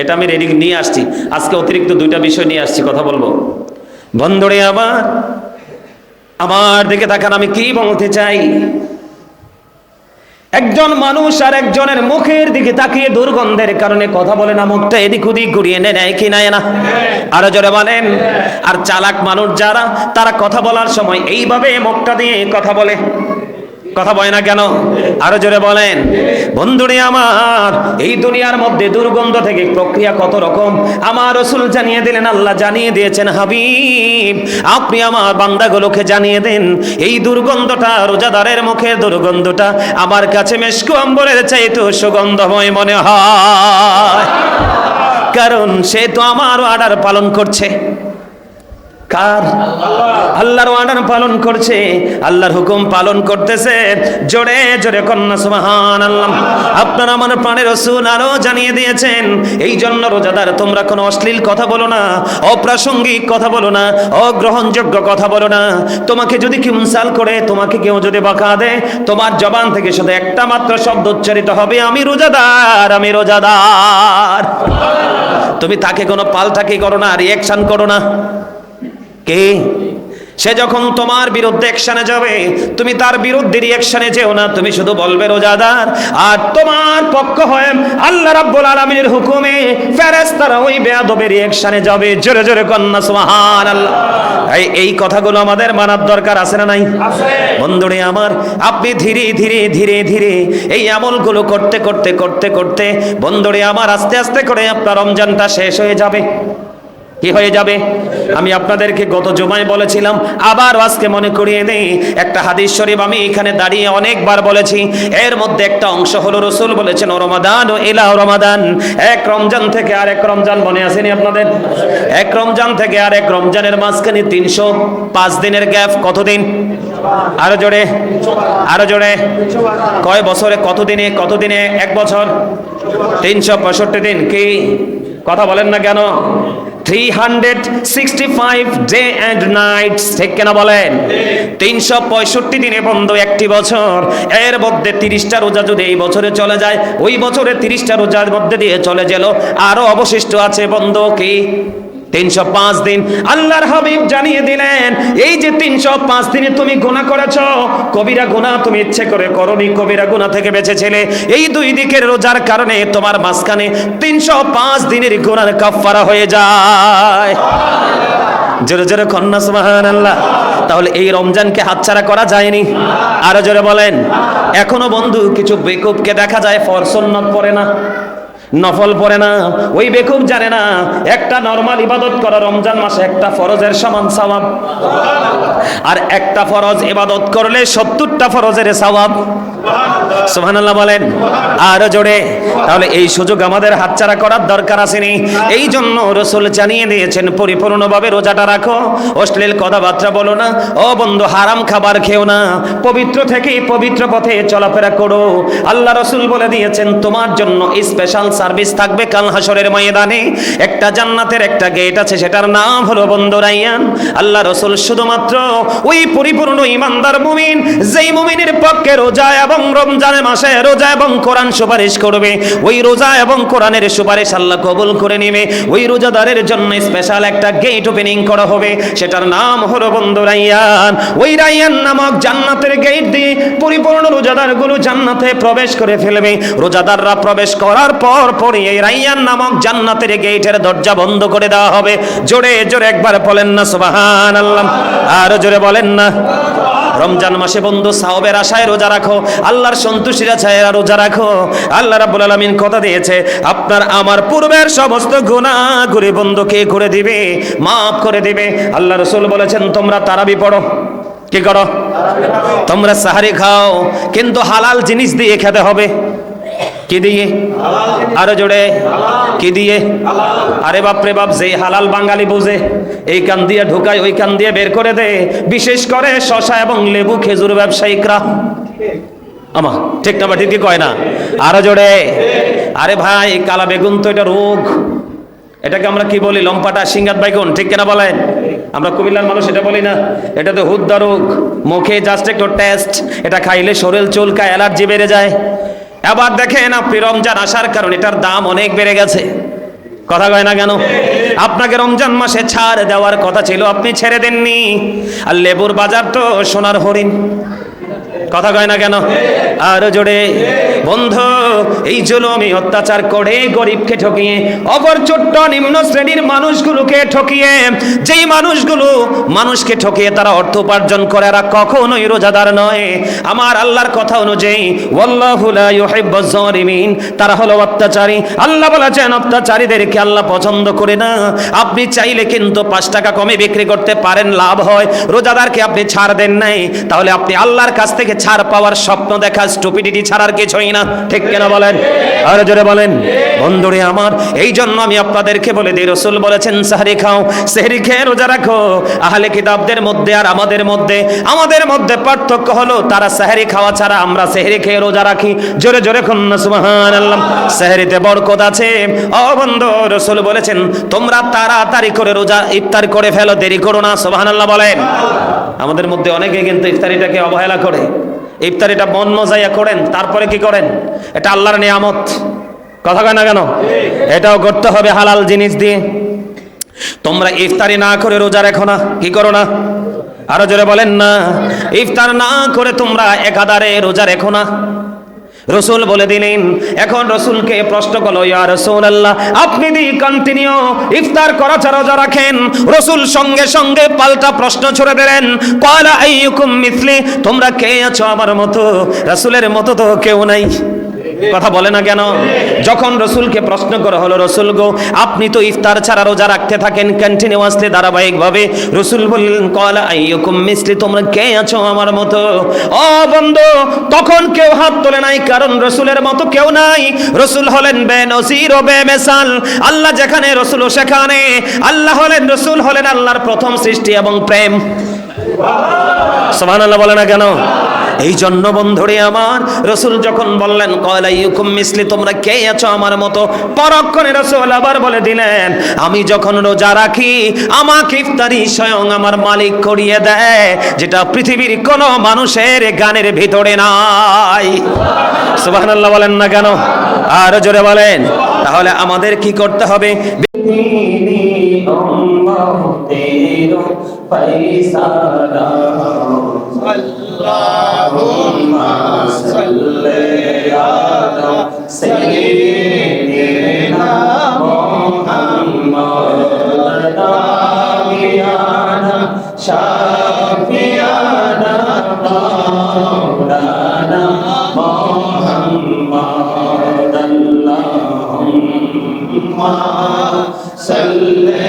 এটা আমি রেডি নিয়ে আসছি। আজকে অতিরিক্ত 2টা বিষয় নিয়ে আসছি, কথা বলবো। বন্ধুরে আমার দিকে তাকান, আমি কি বলতে চাই। একজন মানুষ আর একজনের মুখের দিকে তাকিয়ে দুর্গন্ধের কারণে কথা বলে না, মুখটা এদিক ওদিক ঘুরিয়ে নেয় কি নেয় না? আরো জোরে বলেন। আর চালাক মানুষ যারা, তারা কথা বলার সময় এইভাবে মুখটা দিয়ে কথা বলে। কথা বলে না কেন? আরো জোরে বলেন। বন্ধুরে আমার, এই দুনিয়ার মধ্যে দুর্গন্ধ থেকে প্রক্রিয়া কত রকম আমার রাসূল জানিয়ে দিলেন, আল্লাহ জানিয়ে দিয়েছেন। হাবিব, আপনি আমার বান্দাগুলোকে জানিয়ে দেন, এই দুর্গন্ধটা, রোজাদারের মুখের দুর্গন্ধটা আমার কাছে মেশকু আম্বরের চাইতে সুগন্ধময় মনে হয়, কারণ সে তো আমার অর্ডার পালন করছে। কার? আল্লাহর অর্ডার পালন করছে, আল্লাহর হুকুম পালন করতেছে। জোরে জোরে কন্যা সুবহানাল্লাহ। আপনারা আমার প্রাণের রাসূল আরো জানিয়ে দিয়েছেন, এই জন্য রোজাদার তোমরা কোনো অশ্লীল কথা বলো না, অপ্রাসঙ্গিক কথা বলো না, অগ্রহণযোগ্য কথা বলো না। তোমাকে যদি কেউ ইনসাল্ট করে, তোমাকে কেউ যদি বকা দেয়, তোমার জবান থেকে শুধু একটা মাত্র শব্দ উচ্চারিত হবে, আমি রোজাদার, আমি রোজাদার। তুমি তাকে কোনো পাল্টাকি করো না, রিঅ্যাকশন করো না। কে? সে যখন তোমার বিরুদ্ধে অ্যাকশনে যাবে, তুমি তার বিরুদ্ধে রিঅ্যাকশনে যেও না, তুমি শুধু বলবে রোজাদার। আর তোমার পক্ষ হয়ে আল্লাহ রাব্বুল আলামিনের হুকুমে ফেরেশতারা ওই বেয়াদবের রিঅ্যাকশনে যাবে। জোরে জোরে কন্না সুবহানাল্লাহ। এই কথাগুলো আমাদের মানার দরকার আছে না নাই? বন্ধুরে আমার, আপনি ধীরে ধীরে ধীরে ধীরে এই আমলগুলো করতে করতে করতে করতে বন্ধুরে আমার, আস্তে আস্তে করে আপনার রমজানটা শেষ হয়ে যাবে। কি হয়ে যাবে? আমি আপনাদেরকে গত জুমায় বলেছিলাম, আবার আজকে মনে করিয়ে দেই। একটা হাদিস শরীফ আমি এখানে দাঁড়িয়ে অনেকবার বলেছি, এর মধ্যে একটা অংশ হলো রাসূল বলেছেন, রমাদান ও ইলা রমাদান, এক রমজান থেকে আরেক রমজান। মনে আসেনি আপনাদের? এক রমজান থেকে আরেক রমজানের মাঝখানে 305 দিনের গ্যাপ। কতদিন? আরো জোরে, আরো জোরে। কয় বছরে? কত দিনে? কত দিনে এক বছর? 365 দিন। কি কথা বলেন না কেন? 365 ডে অ্যান্ড নাইটস। ঠিক কেনা বলেন? 365 দিনে বন্ধু একটি বছর। এর মধ্যে 30টা রোজা যদি এই বছরে চলে যায়, ওই বছরে 30টা রোজার মধ্যে দিয়ে চলে গেল, আরো অবশিষ্ট আছে বন্ধু কি? 305 দিন। আল্লাহর হাবিব জানিয়ে দিলেন, এই যে 305 দিনে তুমি গুনাহ করেছো, কবিরা গুনাহ তুমি ইচ্ছে করে করনি, কবিরা গুনাহ থেকে বেঁচেছিলে, এই 2 দিকের রোজার কারণে তোমার মাঝখানে 305 দিনের গুনার কাফারা হয়ে যায়। জোরে জোরে কন্যা সুবহানাল্লাহ। তাহলে এই রমজানকে হাতছাড়া করা যায়নি। আরো জোরে বলেন। এখনো বন্ধু কিছু বেকুবকে দেখা যায় ফরজ সুন্নাত পড়ে না, নফল পড়ে না। ওই বেকুব জানে না একটা নরমাল ইবাদত করা রমজান মাসে একটা ফরজের সমান সওয়াব, আর একটা ফরজ ইবাদত করলে 70টা ফরজের সওয়াব। সুবহানাল্লাহ বলেন। আর জোরে। তাহলে এই সুযোগ আমাদের হাতছাড়া করার দরকার আসেনি। এই জন্য রাসূল জানিয়ে দিয়েছেন, পরিপূর্ণভাবে রোজাটা রাখো, অশ্লীল কথাবার্তা বলো না, ও বন্ধু হারাম খাবার খেও না, পবিত্র থেকে পবিত্র পথে চলাফেরা করো। আল্লাহ রাসূল বলে দিয়েছেন, তোমার জন্য স্পেশাল সার্ভিস থাকবে কাল হাসরের ময়দানে। একটা জান্নাতের একটা গেট আছে, সেটার নাম হলো বন্ধু রায়্যান। আল্লাহ রাসূল শুধুমাত্র ওই পরিপূর্ণ ঈমানদার মুমিন, যেই মুমিনের পক্ষে রোজা এবং এবং রমজানের মাসে রোজা এবং কোরআন সুপারিশ করবে, ওই রোজা এবং কোরআনের সুপারিশ আল্লাহ কবুল করে নেবে। ওই রোজাদারের জন্য স্পেশাল একটা গেট ওপেনিং করা হবে, সেটার নাম হলো বন্ধু রাইয়ান। ওই রাইয়ান নামক জান্নাতের গেট দিয়ে পরিপূর্ণ রোজাদারগুলো জান্নাতে প্রবেশ করে ফেলবে। রোজাদাররা প্রবেশ করার পরই এই রাইয়ান নামক জান্নাতের গেটের দরজা বন্ধ করে দেওয়া হবে। জোরে জোরে একবার বলেন না সুবহানাল্লাহ, আর জোরে বলেন না। রমজান মাসে বন্ধু সাওয়াবের আশায় রোজা রাখো, আল্লাহর সন্তুষ্টির আশায় রোজা রাখো। আল্লাহ রাব্বুল আলামিন কথা দিয়েছে, আপনার আমার পূর্বের সমস্ত গুনাহগুলি বন্ধু কে করে দিবে, মাফ করে দিবে। আল্লাহ রাসূল বলেছেন, তোমরা তারাবি পড়ো, কি করো? তোমরা সাহারি খাও, কিন্তু হালাল জিনিস দিয়ে খেতে হবে। কি দিয়ে? আরো জোরে, কি দিয়ে? আরে বাপ রে বাপ, যে হালাল বাঙালি বুঝে, এই কান দিয়ে ঢুকায় ওই কান দিয়ে বের করে দে, বিশেষ করে শশা এবং লেবু খেজুর ব্যবসায়িকরা। আমা ঠিক না, বা ঠিকই কয় না? আরো জোরে। আরে ভাই, কালা বেগুন তো এটা রোগ, এটাকে আমরা কি বলি? লম্পাটা সিঙ্গাত বাইগুন, ঠিক কিনা বলেন? আমরা কুমিল্লার মানুষ এটা বলি না? এটা তো হুদ্দা রোগ, মুখে জাস্ট একটু টেস্ট, এটা খাইলে শরীর চুলকায়, অ্যালার্জি বেড়ে যায়। এবার দেখেন আপনি, রমজান আসার কারণে এটার দাম অনেক বেড়ে গেছে। কথা কয় না কেন? আপনাকে রমজান মাসে ছাড় দেওয়ার কথা ছিল, আপনি ছেড়ে দেননি। আর লেবুর বাজার তো সোনার হরিণ। কথা কয় না কেন? আর জোরে। বন্ধু, এই জুলুমি অত্যাচার করে গরিবকে ঠকিয়ে, অপর ছোট্ট নিম্ন শ্রেণীর মানুষগুলোকে ঠকিয়ে, যেই মানুষগুলো মানুষকে ঠকিয়ে তারা অর্থ উপার্জন করে, এরা কখনোই রোজাদার নয়। আমার আল্লাহর কথা অনুযায়ী, ওয়াল্লাহু লা ইউহিব্বুজ জালিমিন, তারা হলো অত্যাচারী। আল্লাহ বলেছেন, অত্যাচারীদেরকে আল্লাহ পছন্দ করে না। আপনি চাইলে কিন্তু 5 টাকা কমে বিক্রি করতে পারেন, লাভ হয়। রোজাদারকে আপনি ছাড় দেন নাই, তাহলে আপনি আল্লাহর কাছ থেকে ছাড় পাওয়ার স্বপ্ন দেখা স্টুপিডিটি ছাড়ার কিছুই না, ঠিক কিনা বলেন? আর জোরে বলেন। বন্ধুরে আমার, এই জন্য আমি আপনাদেরকে বলে দিই, রাসূল বলেছেন সাহরি খাও, সেহরি খেয়ে রোজা রাখো। আহলে কিতাবদের মধ্যে আর আমাদের মধ্যে পার্থক্য হলো, তারা সেহরি খাওয়া ছাড়া, আমরা সেহরি খেয়ে রোজা রাখি। জোরে জোরে কন্যা সুবহানাল্লাহ। সেহরিতে বরকত আছে। ও বন্ধু, রাসূল বলেছেন, তোমরা তাড়াতাড়ি করে রোজা ইফতার করে ফেলো, দেরি করো না। সুবহানাল্লাহ বলেন। আমাদের মধ্যে অনেকে কিন্তু ইফতারিটাকে অবহেলা করে। ইফতারিটা মন মজাইয়া করেন, তারপরে কি করেন? এটা আল্লাহর নিয়ামত। কথা কয় না কেন? এটাও করতে হবে হালাল জিনিস দিয়ে। তোমরা ইফতারি না করে রোজা রাখো না, কি করো না? আরো জোরে বলেন না। ইফতার না করে তোমরা একাধারে রোজা রেখো না। রাসূল বলে দিলেন। এখন রাসূলকে প্রশ্ন করলো, ইয়া রাসূলুল্লাহ, আপনি দি কন্টিনিউ ইফতার করা ছাড়া রোজা রাখেন? রাসূল সঙ্গে সঙ্গে পাল্টা প্রশ্ন ছুড়ে দিলেন, ক্বালা আইয়ুকুম মিসলি, তোমরা কে আছো আমার মতো? রাসূলের মতো তো কেউ নাই। কথা বলে না কেন? যখন রাসূলকে প্রশ্ন করা হলো, রাসূল গো, আপনি তো ইফতার ছাড়া রোজা রাখতে থাকেন কন্টিনিউয়াসলি, ধারাবাহিকভাবে। রাসূল বললেন, ক্বালা আইয়ুকুম মিসলি, তোমরা কে আছো আমার মতো? ও বন্ধু, তখন কেউ হাত তোলে নাই, কারণ রাসূলের মতো কেউ নাই। রাসূল হলেন বেনজির ও বেমিসাল। আল্লাহ যেখানে, রাসূল সেখানে। আল্লাহ হলেন, রাসূল হলেন আল্লাহর প্রথম সৃষ্টি এবং প্রেম। সুবহানাল্লাহ বলে না কেন? এই জন্য বন্ধুরে আমার, রাসূল যখন বললেন ক্বালা আইয়ুকুম মিসলি, তোমরা কে আছো আমার মতো, পরক্ষণে রাসূল আবার বলে দিলেন, আমি যখন রোজা রাখি আমাকে ইফতারি স্বয়ং আমার মালিক করিয়ে দেয়, যেটা পৃথিবীর কোন মানুষের গানের ভিতরে নাই। সুবহানাল্লাহ বলেন না কেন? আর জোরে বলেন। তাহলে আমাদের কি করতে হবে? আল্লাহুম্মা সাল্লি আলা সাইয়্যিদিনা মুহাম্মাদ নাবিয়ানা শাফিয়ানা মাওলানা মুহাম্মাদ আল্লাহুম্মা সাল্লি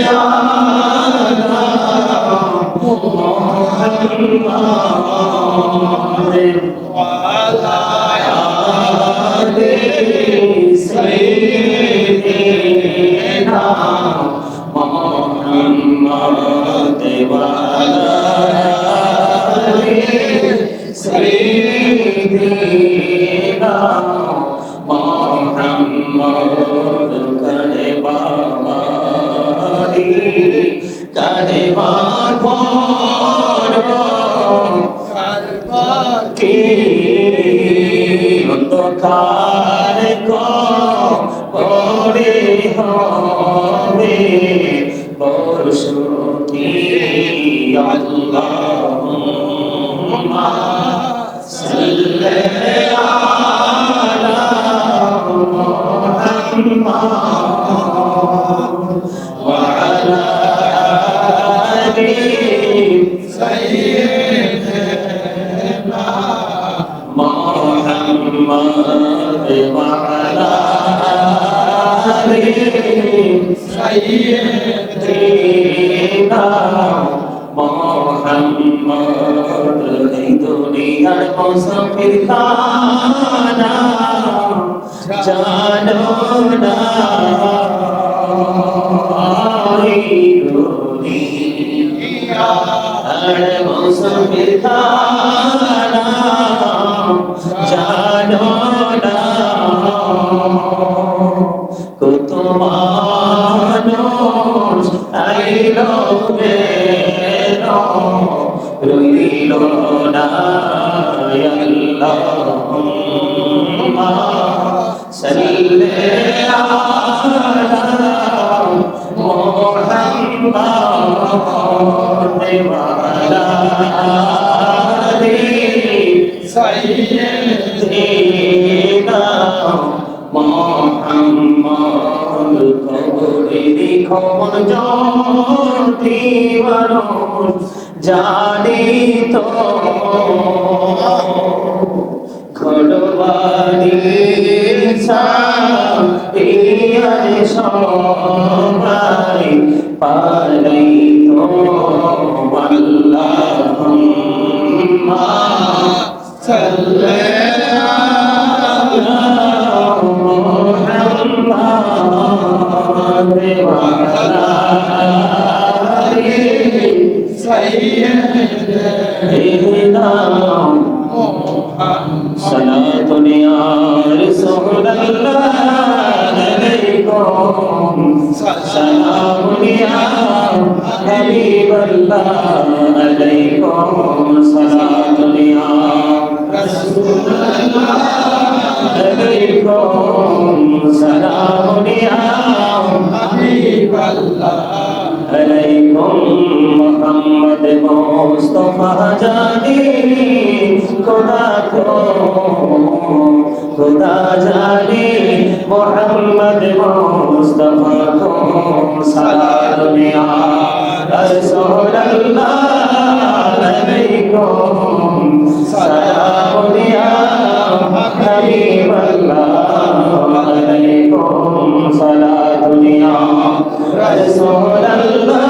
আলা কার করে হবে বর্ষতি আল্লাহুম্মা সাল্লি আলা মুহাম্মাদ ওয়া আলা আলি সাইয়্যিদিনা মুহাম্মাদ ওয়া আলা আলি সাইয়্যিদিনা মুহাম্মদ এই দুনিয়ার মুসাফির খানা জানো না এই দুনিয়ার মুসাফির খানা জানো না কত মানুষ আইলো গেলো রইল না আল্লাহুম্মা সাল্লি আলা মুহাম্মাদ ওয়া আলা আলি সাইয়্যিদিনা মুহাম্মদ কবরে খবর যদি মানুষ জানি তো ঘরবাড়ি সাথিয়ার সবাই পালাই তো আল্লাহুম্মা সাল্লি আলা মুহাম্মাদ ওয়া আলা আলি সাইয়্যিদিনা সালাতুন ইয়া রাসূলুল্লাহ আলাইকুম সালামুন ইয়া হাবিবাল্লাহ আলাইকুম সালাতুন ইয়া রাসূলুল্লাহ আলাইকুম সালামুন ইয়া হাবিবাল্লাহ আলাইকুম মুহাম্মদ মুস্তাফা জানি खुदा जाने मोहम्मद मुस्तफा को सलाम या रसूल अल्लाह अलैकुम सलाम या हबीब अल्लाह अलैकुम सलाम या रसूल अल्लाह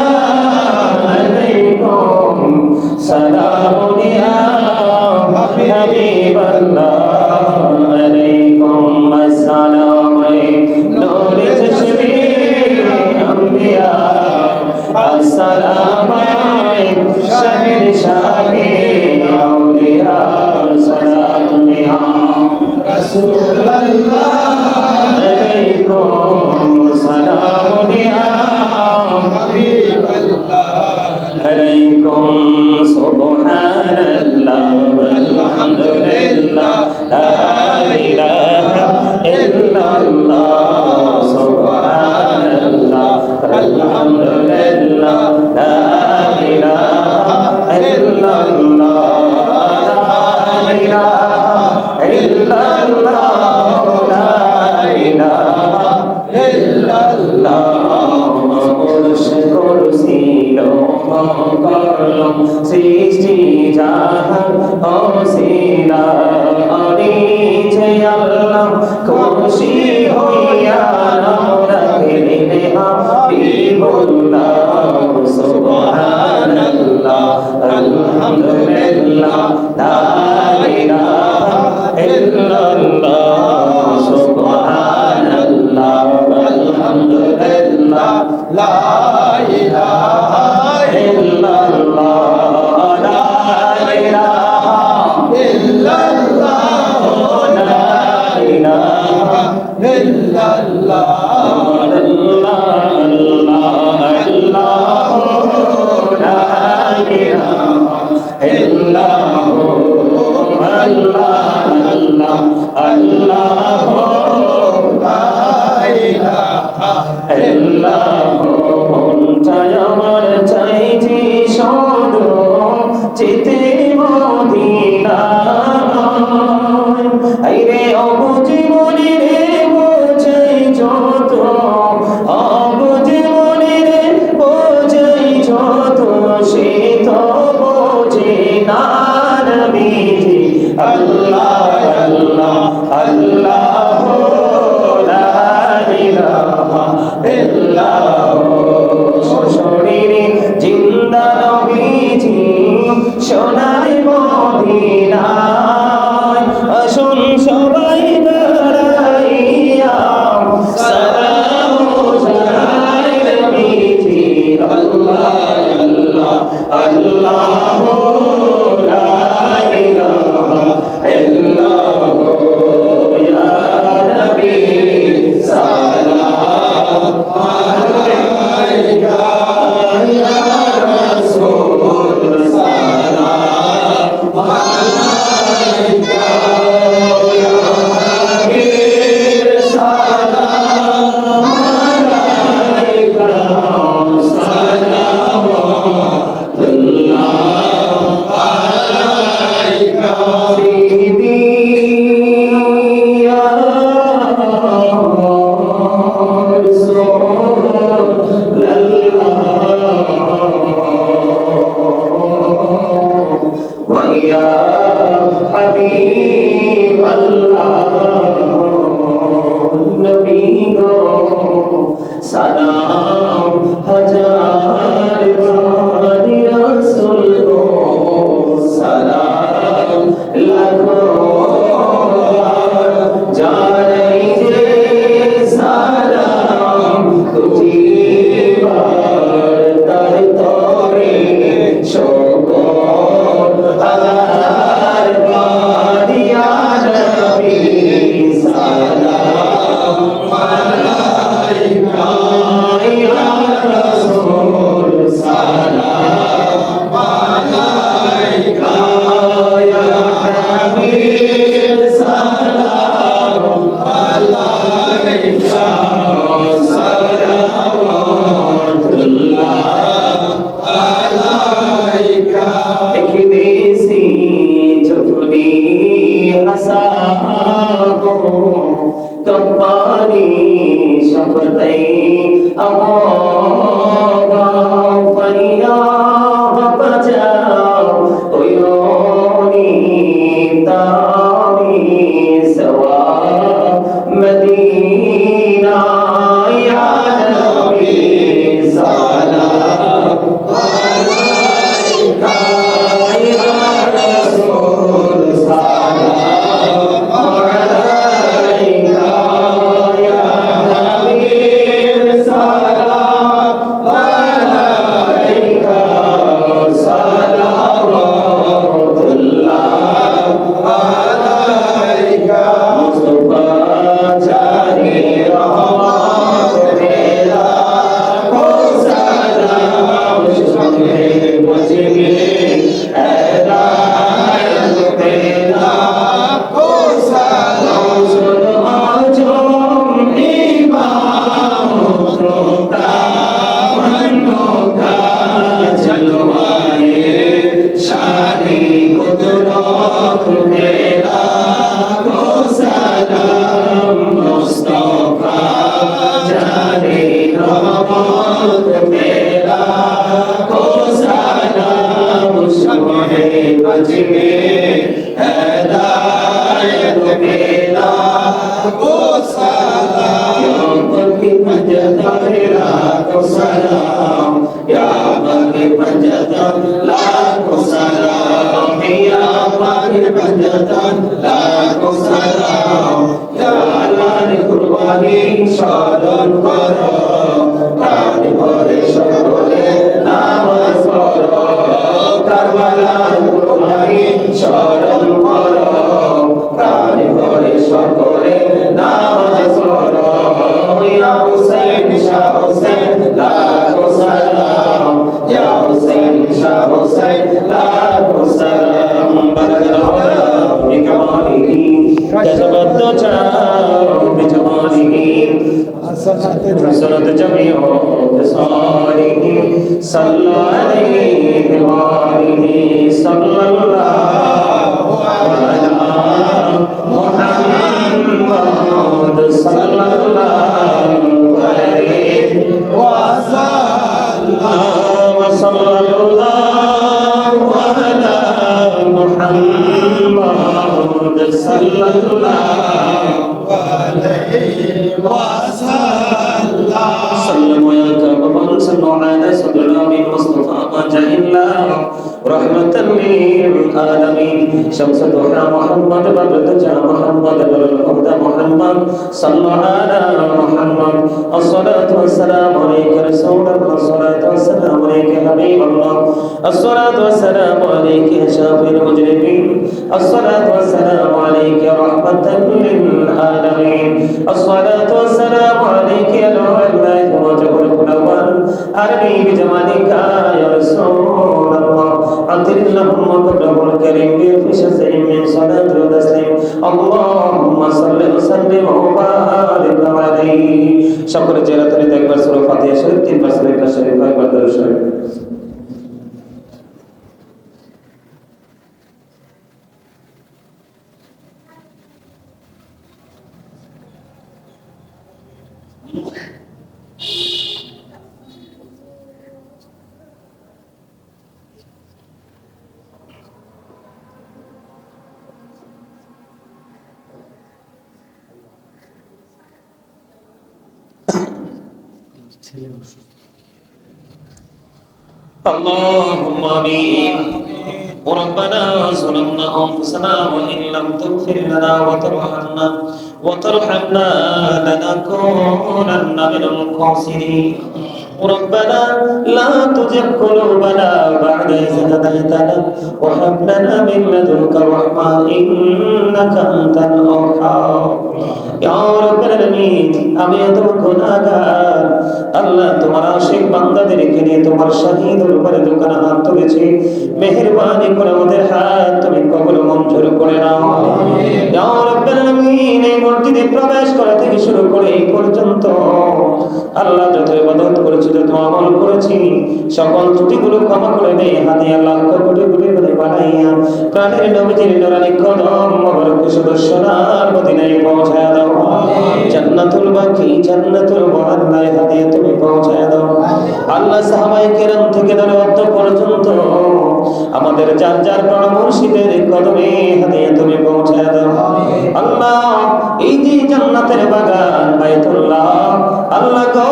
अलैकुम सलाम या हबीब अल्लाह अलैकुम अस्सलाम नूर तशरीफ अंबिया अस्सलाम शहर शाही औलिया सलाम या रसूल अल्लाह अलैकुम सलाम या हबीब अल्लाह अलैकुम सुब्हानल्लाह वल्हम्दुलिल्लाह ला इलाहा इल्लल्लाह सुब्हानल्लाह वल्हम्दुलिल्लाह ला इलाहा इल्लल्लाह ला इलाहा इल्लल्लाह ला इलाहा इल्लल्लाह कुर्सी করলম সৃষ্টি জাহান অসিলা অনিচে আল্লাহ খুশি হইয়া নাম রাখিলেন হাবিবুল্লাহ সুবহানাল্লাহ আলহামদুলিল্লাহ লা ইলাহা ইল্লাল্লাহ সুবহানাল্লাহ আলহামদুলিল্লাহ লা ইলাহা ইল্লাল্লাহ লা ইলাহা ইল্লাল্লাহ লা ইলাহা ইল্লাল্লাহ আল্লাহ আল্লাহ লা ইলাহা ইল্লাল্লাহ আল্লাহ আল্লাহ আল্লাহ মনটায় আমার চাই যে শুধু যেতে মদিনায় আইরে অবুঝি মনে রে বোঝাই যত অবুঝি মনে রে বোঝাই যত সে তো বোঝে না নবীজি আল্লাহ আল্লাহ আল্লাহ লা ইলাহা ইল্লাল্লাহ শরীরে জিন্দা নবীজি সোনার মদিনায় আসুন সবাই দাঁড়াইয়া সালাম জানাই নবীজি আল্লাহ আল্লাহ আল্লাহ লা ইলাহা ইল্লাল্লাহ ইয়া নবী সালাম আলাইকা ইয়া রাসূল সালাম আলাইকা ইয়া হাবিব সালাম আলাইকা সালাম আলাইকা সিদি ইয়া ويا حبيب الله نبي کو سلام ہزار بار رسول کو سلام لاکھوں بار جانئی جے سلام تجھی بار در توڑے شکر ہزار بار یا نبی سلام علیکہ یا رسول سلام علیکہ یا حبیب سلام علیکہ صلوات اللہ علیکہ ایک دیسی جھپڑی ہسا کو تم پانی شفتے آگا فریاد بجاؤ عیونی تامی سوا مدینہ یا نبی سلام علیکہ یا رسول سلام علیکہ یا حبیب سلام علیکہ صلوات اللہ علیکہ مصطفیٰ جانے رحمت میرا ہو سلام شمع بجھے ہدایت میرا ہو سلام سن آجم امام روتا منو کا جلوائے شانی قدرت میرا ہو سلام مصطفیٰ جانے رحمت میرا ہو سلام شمع بج میں ہدایت میرا ہو سلام یا بنی پنجتن لاکھوں سلام یا بنی پنجتن لاکھوں سلام یا بنی پنجتن لاکھوں سلام یا لان قربانی স্মরণ করো প্রাণ ভরে সকলে নামাজ পড়ো কারবালার কুরবানি স্মরণ করো প্রাণ ভরে সকলে নামাজ পড়ো ইয়া হুসাইন শাহ হুসাইন লাখো সালাম ইয়া হুসাইন শাহ হুসাইন লাখো সালাম বারাকাল্লাহু বিকামালিহি জাযাবাত চাও বিজামালিহি حسنت جميع خصاله صلى عليه وآله صلى الله على محمد صلى الله عليه وسلم وصلى الله على محمد صلى الله عليه وسلم صلوا يا كرام صلوا على صدرنا بالمصطفى ما جاء الله رحمة للعالمين شمس الضحى محمد بدر جاء محمد الهدى محمد صلى على محمد الصلاة والسلام عليك رسول الله الصلاة والسلام عليك حبيب الله الصلاة والسلام عليك يا شافي المجرمين الصلاة والسلام عليك رحمة للعالمين الصلاة والسلام عليك يا نور الله وجه الأول أرني بجمالك يا رسول الله أنزل اللهم قبله الكريم في شزع من صلاة وتسليم اللهم صل وسلم وبارك عليه شكر جلالة একবার সূরা ফাতিহা শরীফ তিনবার সূরা ইখলাস শরীফ একবার দরুদ শরীফ اللهم آمين ربنا ظلمنا أنفسنا وإن لم تغفر لنا وترحمنا لنكونن من الخاسرين ربنا لا تزغ قلوبنا بعد إذ هديتنا وهب لنا من لدنك رحمة إنك أنت الوهاب يا رب العالمين আমি এত গুনাহগার আল্লাহ তোমার আশিক বান্দাদেরকে নিয়ে তোমার শহীদের উপরে দোকানে হাত তুলেছি মেহেরবানি করে আমাদের হাত তুমি কবুল মঞ্জুর করে নাও ইয়া রাব্বুল আলামিন এই মসজিদে প্রবেশ করা থেকে শুরু করে এই পর্যন্ত আল্লাহ যত ইবাদত করেছি যত আমল করেছি সকল ত্রুটিগুলো ক্ষমা করে দে হাদিয়া লক্ষ কোটি কোটি করে বানাইয়া প্রাণের নবীজির নূরানি কদম মোবারক সুদর্শনার মদিনায় পৌঁছায় দাও জান্নাতুল বাকি জান্নাতুল মুআল্লা হাদিয়া তুমি পৌঁছায় দাও আল্লাহ সাহাবায়ে কেরাম থেকে ধরে অত পর্যন্ত আমাদের যার যার বড় মুর্শিদের কদমে হাদিয়া তুমি পৌঁছায় দাও আল্লাহ এই যে জান্নাতের বাগান বাইতুল্লাহ আল্লাহ গো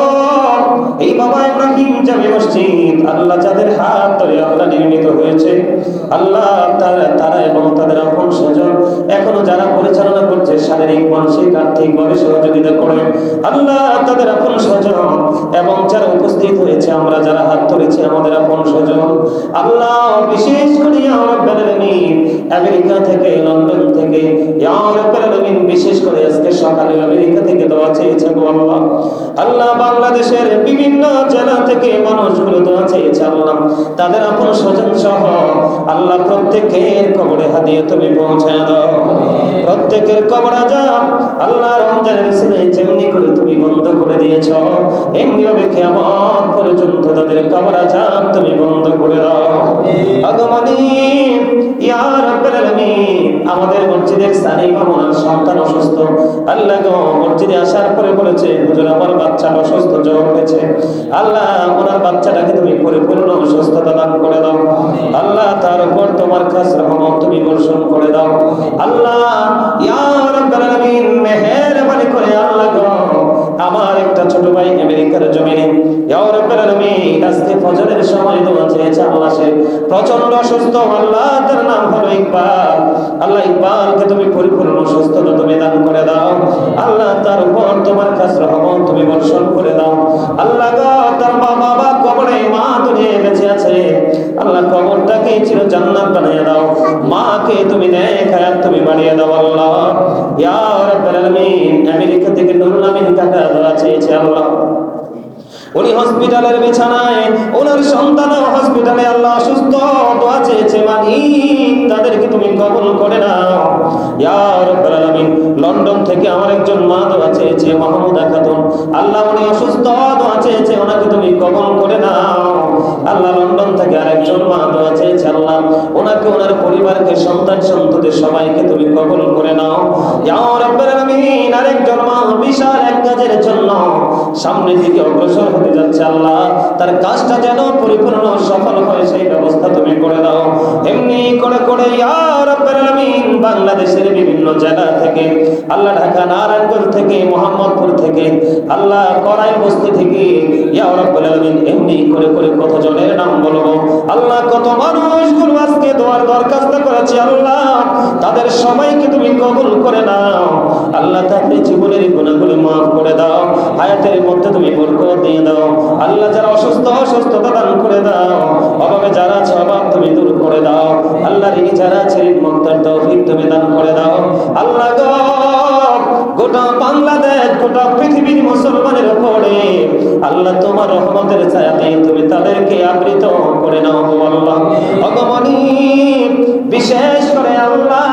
এই বাবা ইব্রাহিম জামে মসজিদ আল্লাহ যাদের হাত ধরে আল্লাহ নির্মিত হয়েছে আল্লাহ তারা এবং তাদের আপন স্বজন এখনো যারা পরিচালনা করছে শারীরিক মানসিক আর্থিক ভাবে সহযোগিতা করে আল্লাহ তাদের আপন স্বজন এবং যারা উপস্থিত হয়েছে আমরা যারা হাত ধরেছি আমাদের আপন স্বজন আল্লাহ বিশেষ করে ইয়া রাব্বুল আলামিন আমেরিকা থেকে লন্ডন থেকে ইয়া রাব্বুল আলামিন বিশেষ করে আজকে সকালে আমেরিকা থেকে দোয়া চেয়েছে গো আল্লাহ আল্লাহ বাংলাদেশের বিভিন্ন জেলা থেকে মানুষগুলো দোয়া চেয়েছে আল্লাহ তাদের আপন স্বজন সহ আল্লাহ প্রত্যেকের কবরে হাদিয়া তুমি পৌঁছায় দাও প্রত্যেকের কবর আযাব আল্লাহ রমজানের সিনে যেমনি করে তুমি বন্ধ করে দিয়েছো এমনি ভাবে কিয়ামত পর্যন্ত তাদের কবর আযাব তুমি বন্ধ করে দাও আগমনী ইয়া রাব্বুল আলামিন আমাদের মসজিদের স্থায়ী ইমামের সন্তান অসুস্থ আল্লাহ গো মসজিদে আসার পরে বলেছে হুজুর আমার বাচ্চা অসুস্থ জ্বর হয়েছে আল্লাহ ওনার বাচ্চাটাকে তুমি পরিপূর্ণ সুস্থতা দান করে দাও আল্লাহ তার উপর তোমার খাস রহমত তুমি বর্ষণ করে দাও আল্লাহ ইয়া রাব্বুল আলামিন মেহেরবানি করে আল্লাহ গো আমার একটা ছোট ভাই আমেরিকার জমিনে ইয়া রাব্বুল আলামিন আজকে ফজরের সময় দোয়া চেয়েছে আল্লাহ সে প্রচন্ড অসুস্থ আল্লাহ তার নাম হলো ইকবাল আল্লাহ ইকবালকে তুমি পরিপূর্ণ সুস্থতা তুমি দান করে দাও আল্লাহ তার উপর তোমার খাস রহমত তুমি বর্ষণ করে দাও আল্লাহ গো তার বাবা কবরে মা দুনিয়ায় বেঁচে আছে আল্লাহ কবরটাকে চির জান্নাত বানিয়ে দাও মাকে তুমি নেক হায়াত তুমি বাড়িয়ে দাও আল্লাহ ইয়া রাব্বুল আলামিন আমেরিকা থেকে নুরুল আমিন কাকা দোয়া চেয়েছে আল্লাহ উনি হসপিটালের বিছানায়, ওনার সন্তানও হসপিটালে, আল্লাহ অসুস্থ, দোয়া চেয়েছে, মালিক তাদেরকে তুমি কবুল করে নাও ইয়া রাব্বুল আলামিন। লন্ডন থেকে আমার একজন মা দোয়া চেয়েছে, মাহমুদা খাতুন, আল্লাহ উনি অসুস্থ, দোয়া চেয়েছে, ওনাকে তুমি কবুল করে নাও আল্লাহ। লন্ডন থেকে আরেকজন মা দোয়া চেয়েছে, আল্লাহ ওনাকে, ওনার পরিবারকে, সন্তান সন্ততি সবাইকে তুমি কবুল করে নাও ইয়া রাব্বুল আলামিন। আরেকজন মা বিশাল এক কাজের জন্য সামনের দিকে অগ্রসর হতে যাচ্ছে, আল্লাহ তার কাজটা যেন পরিপূর্ণ সফল হয় সেই ব্যবস্থা তুমি করে দাও। এমনি করে করে ইয়া রাব্বুল আলামিন বাংলাদেশের বিভিন্ন জেলা থেকে, আল্লাহ ঢাকা, নারায়ণগঞ্জ থেকে, মোহাম্মদপুর থেকে, আল্লাহ করাইল বস্তি থেকে, ইয়া রাব্বুল আলামিন এমনি করে করে কত জনের নাম বলবো আল্লাহ, কত মানুষগুলো আজকে দোয়ার দরখাস্ত করেছে, আল্লাহ তাদের সবাইকে তুমি কবুল করে নাও আল্লাহ। তাদের জীবনের গুনাহগুলো মাফ করে দাও, হায়াতের মধ্যে তুমি বরকত দিয়ে দাও আল্লাহ। যারা অসুস্থ, সুস্থতা দান করে দাও, অভাবে যারা আছে অভাব তুমি দূর করে দাও আল্লাহ। ঋণী যারা আছে ঋণ মুক্তার তৌফিক তুমি দান করে দাও আল্লাহ গো। গোটা বাংলাদেশ, গোটা পৃথিবীর মুসলমানের উপরে আল্লাহ তোমার রহমতের ছায়াতে তুমি তাদেরকে আবৃত করে নাও গো আল্লাহ। ভগবানী বিশেষ করে আল্লাহ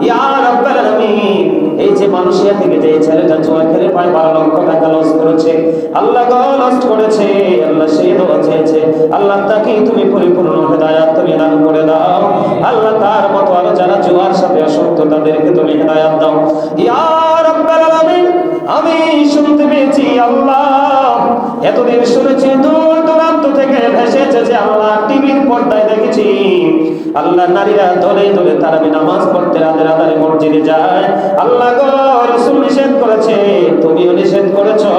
ইয়া রাব্বুল আলামিন, এই যে মালয়েশিয়া থেকে যে ছেলেটা জুয়া খেলে 12 লক্ষ টাকা লস করেছে, আল্লাহ গো লস করেছে আল্লাহ, সেই দোয়া চেয়েছে আল্লাহ, তাকে তুমি পরিপূর্ণ হেদায়েত তুমি দান করে দাও আল্লাহ। তার মতো আরো যারা জুয়ার সাথে আসক্ত তাদেরকে তুমি হেদায়েত দাও ইয়া রাব্বুল আলামিন। আমি শুনতে পেয়েছি আল্লাহ, এতদিন শুনেছি, দূর দূরান্ত থেকে ভেসেছে যে আল্লাহ, টিভির পর্দায় দেখেছি আল্লাহ নারীরা দলে দলে তারাবি নামাজ পড়তে রাতের আধারে মসজিদে যায় আল্লাহ গো। রাসূল নিষেধ করেছে, তুমিও নিষেধ করেছো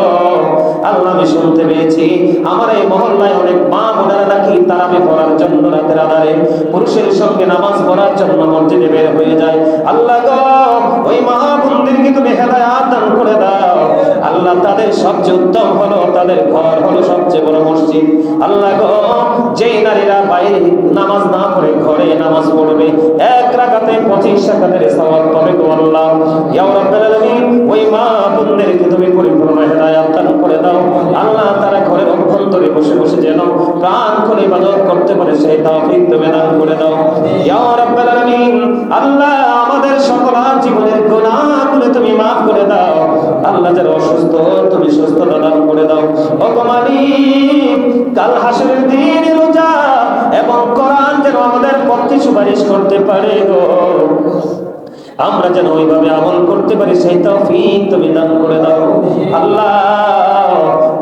আল্লাহ। আমি শুনতে পেয়েছি আমার এই মহল্লায় অনেক মা বোনেরা নাকি তারাবি পড়ার জন্য রাতের আধারে পুরুষের সঙ্গে নামাজ পড়ার জন্য মসজিদে বের হয়ে যায় আল্লাহ গো। ওই মা বোনদেরকে তুমি হেদায়েত দান করে দাও আল্লাহ। তাদের সবচেয়ে উত্তম হলো, তাদের ঘর হলো সবচেয়ে বড় মসজিদ আল্লাহ গো। যেই নারীরা বাইরে নামাজ না পড়ে ঘরে নামাজ পড়বে, এক রাকাতে 25 রাকাতের সওয়াব পাবে গো আল্লাহ ইয়া রাব্বুল আলামিন। ওই মা বোনদেরকে তুমি পরিপূর্ণ হেদায়েত দান করে দাও আল্লাহ। তারা ঘরের অভ্যন্তরে বসে বসে যেন প্রাণ খুলে ইবাদত করতে পারে সেই তৌফিক তুমি দান করে দাও ইয়া রাব্বুল আলামিন। আল্লাহ আমাদের সকল জীবনের গুনাহগুলো তুমি মাফ করে দাও আল্লাহ। যারা অসুস্থ তুমি সুস্থতা দান করে দাও ওগো মালিক। কাল হাসরের দিন রোজা এবং কোরআন যেন আমাদের পক্ষে সুপারিশ করতে পারে গো, আমরা যেন ওইভাবে আমল করতে পারি সেই তৌফিক তুমি দান করে দাও আল্লাহ।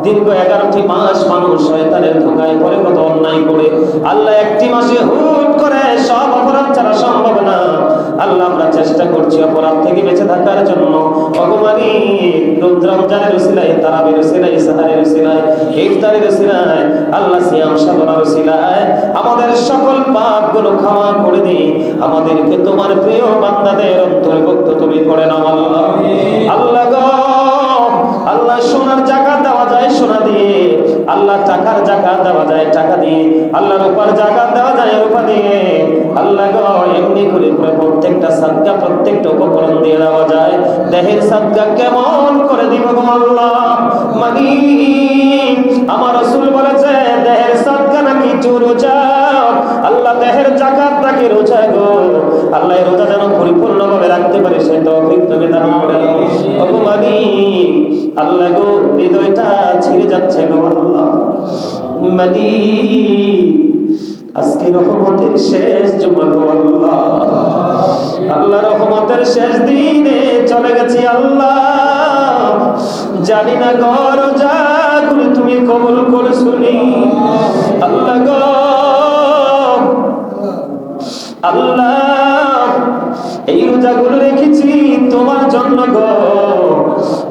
দীর্ঘ 11টি মাস মানুষ শয়তানের ধোঁকায় পড়ে, কত অন্যায় করে আল্লাহ। একটি মাসে হুট করে সব অপরাধ ছাড়া সম্ভব না আল্লাহ। আমরা চেষ্টা করছি অপরাধ থেকে বেঁচে থাকার জন্য ভগবানী। রমজানের উসিলায়, তারাবির উসিলায়, সাহারের উসিলায়, ইফতারের উসিলায় আল্লাহ, সিয়াম সাধনার উসিলায় আমাদের সকল পাপগুলো ক্ষমা করে দিই। আমাদেরকে তোমার প্রিয় বান্দাদের অন্তর্ভুক্ত তুমি করে নাও আল্লাহ। আল্লাহ গো আল্লাহ, সোনার জাকাত দেওয়া যায় সোনা দিয়ে আল্লাহ, টাকার জাকাত দেওয়া যায় টাকা দিয়ে আল্লাহ, রূপার জাকাত দেওয়া যায় রূপা দিয়ে আল্লাহ গো। এমনি করে প্রত্যেকটা সাদকা, প্রত্যেকটা উপকরণ দিয়ে দেওয়া যায়। দেহের সাদকা কেমন করে দিব গো আল্লাহ মালিক। আমার রাসূল বলেছে দেহের সাদকা নাকি রোজা আল্লাহ, দেহের জাকাত নাকি রোজা গো আল্লাহ। এই রোজা যেন পরিপূর্ণভাবে রাখতে পারে সেই তৌফিক তুমি দান করে দাও ওগো মালিক। আল্লাহ গো হৃদয়টা ছিঁড়ে যাচ্ছে গো আল্লাহ মালিক। আজকে রহমতের শেষ জুমা গো আল্লাহ, আল্লাহ রহমতের শেষ দিনে চলে গেছি আল্লাহ। জানি না গো রোজা করে তুমি কবুল করে শুনি আল্লাহ গো আল্লাহ। এই রোজাগুলো রেখেছি তোমার জন্য গো,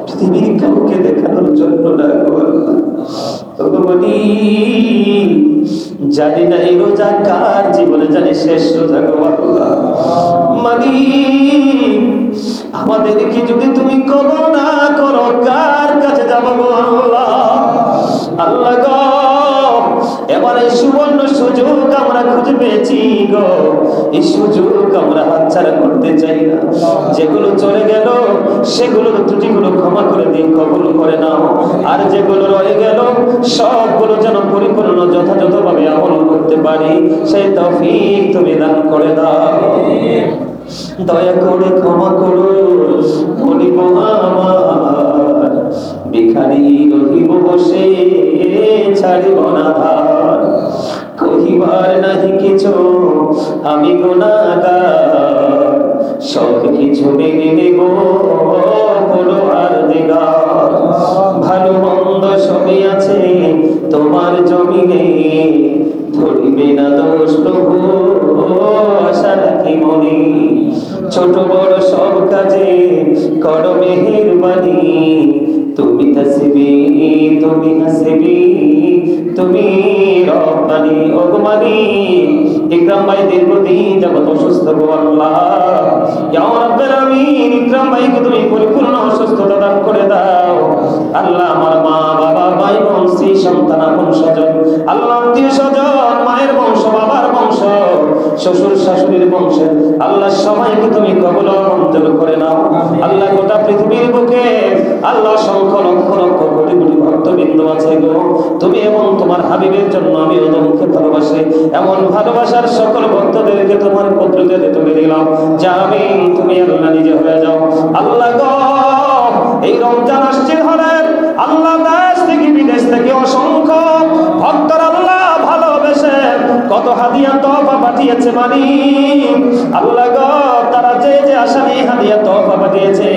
পৃথিবীর কাউকে দেখানোর জন্য না গো আল্লাহ। জানি না এই রোজা কার জীবনে জানি শেষ রোজা গো আল্লাহ মালিক। আমাদেরকে যদি তুমি কবুল না করো কার কাছে যাব গো আল্লাহ আল্লাহ গো। এবার এই সুবর্ণ সুযোগ আমরা খুঁজে পেয়েছি গো, এই সুযোগ আমরা হাতছাড়া করতে চাই না। যেগুলো চলে গেল সেগুলোর ত্রুটিগুলো ক্ষমা করে দিয়ে কবুল করে নাও। আর যেগুলো রয়ে গেল সবগুলো যেন পরিপূর্ণ যথাযথভাবে আমল করতে পারি সেই তৌফিক তুমি দান করে দাও। দয়া করে ক্ষমা করো, বলিব আমার ভিখারি রহিব বসে, ছাড়িব না ধার। কহিবার নাহি কিছু আমি গুনাহগার, সব কিছু মেনে নেব বলো আর দিগার। ভালো মন্দ সবই আছে তোমার জমিনে, ধরিবে না দোষ প্রভু আশা রাখি মনে। ছোট বড় সব কাজে করো মেহেরবানি, তুমি তাসবি তুমি হাসবি তুমি রব্বানি। ওগমানি ইকরাম ভাই দীর্ঘদিন যাবত অসুস্থ গো আল্লাহ, ইয়া রাব্বুল আলামিন ইকরাম ভাইকে তুমি পরিপূর্ণ সুস্থতা দান করে দাও। আল্লাহ আমার মা বাবা ভাই বোন স্ত্রী সন্তান আপন স্বজন আল্লাহ আত্মীয় স্বজন মায়ের বংশ বাবার বংশ শ্বশুর শাশুড়ির বংশ আল্লাহ সবাইকে তুমি কবুল ও মঞ্জুর করে নাও। আল্লাহ গোটা পৃথিবীর বুকে আল্লাহ সংখ্য লক্ষ লক্ষ কোটি কোটি ভক্তবৃন্দ আছে গো, তুমি এবং তোমার হাবিবের জন্য আমি ওদেরকে ভালোবাসি। এমন ভালোবাসার সকল ভক্তদেরকে তোমার কুদরতে তুলে দিলাম, যা আমি তুমি আল্লাহ নিজে হয়ে যাও। আল্লাহ গো এই রমজান আসছে ধরেন আল্লাহ দেশ থেকে বিদেশ থেকে অসংখ্য ভক্তর আল্লাহ ভালোবেসে কত হাদিয়া তওবা পাঠিয়েছে মালিক। আল্লাহ গো তারা যে যে আশা নিয়ে হাদিয়া তওবা পাঠিয়েছে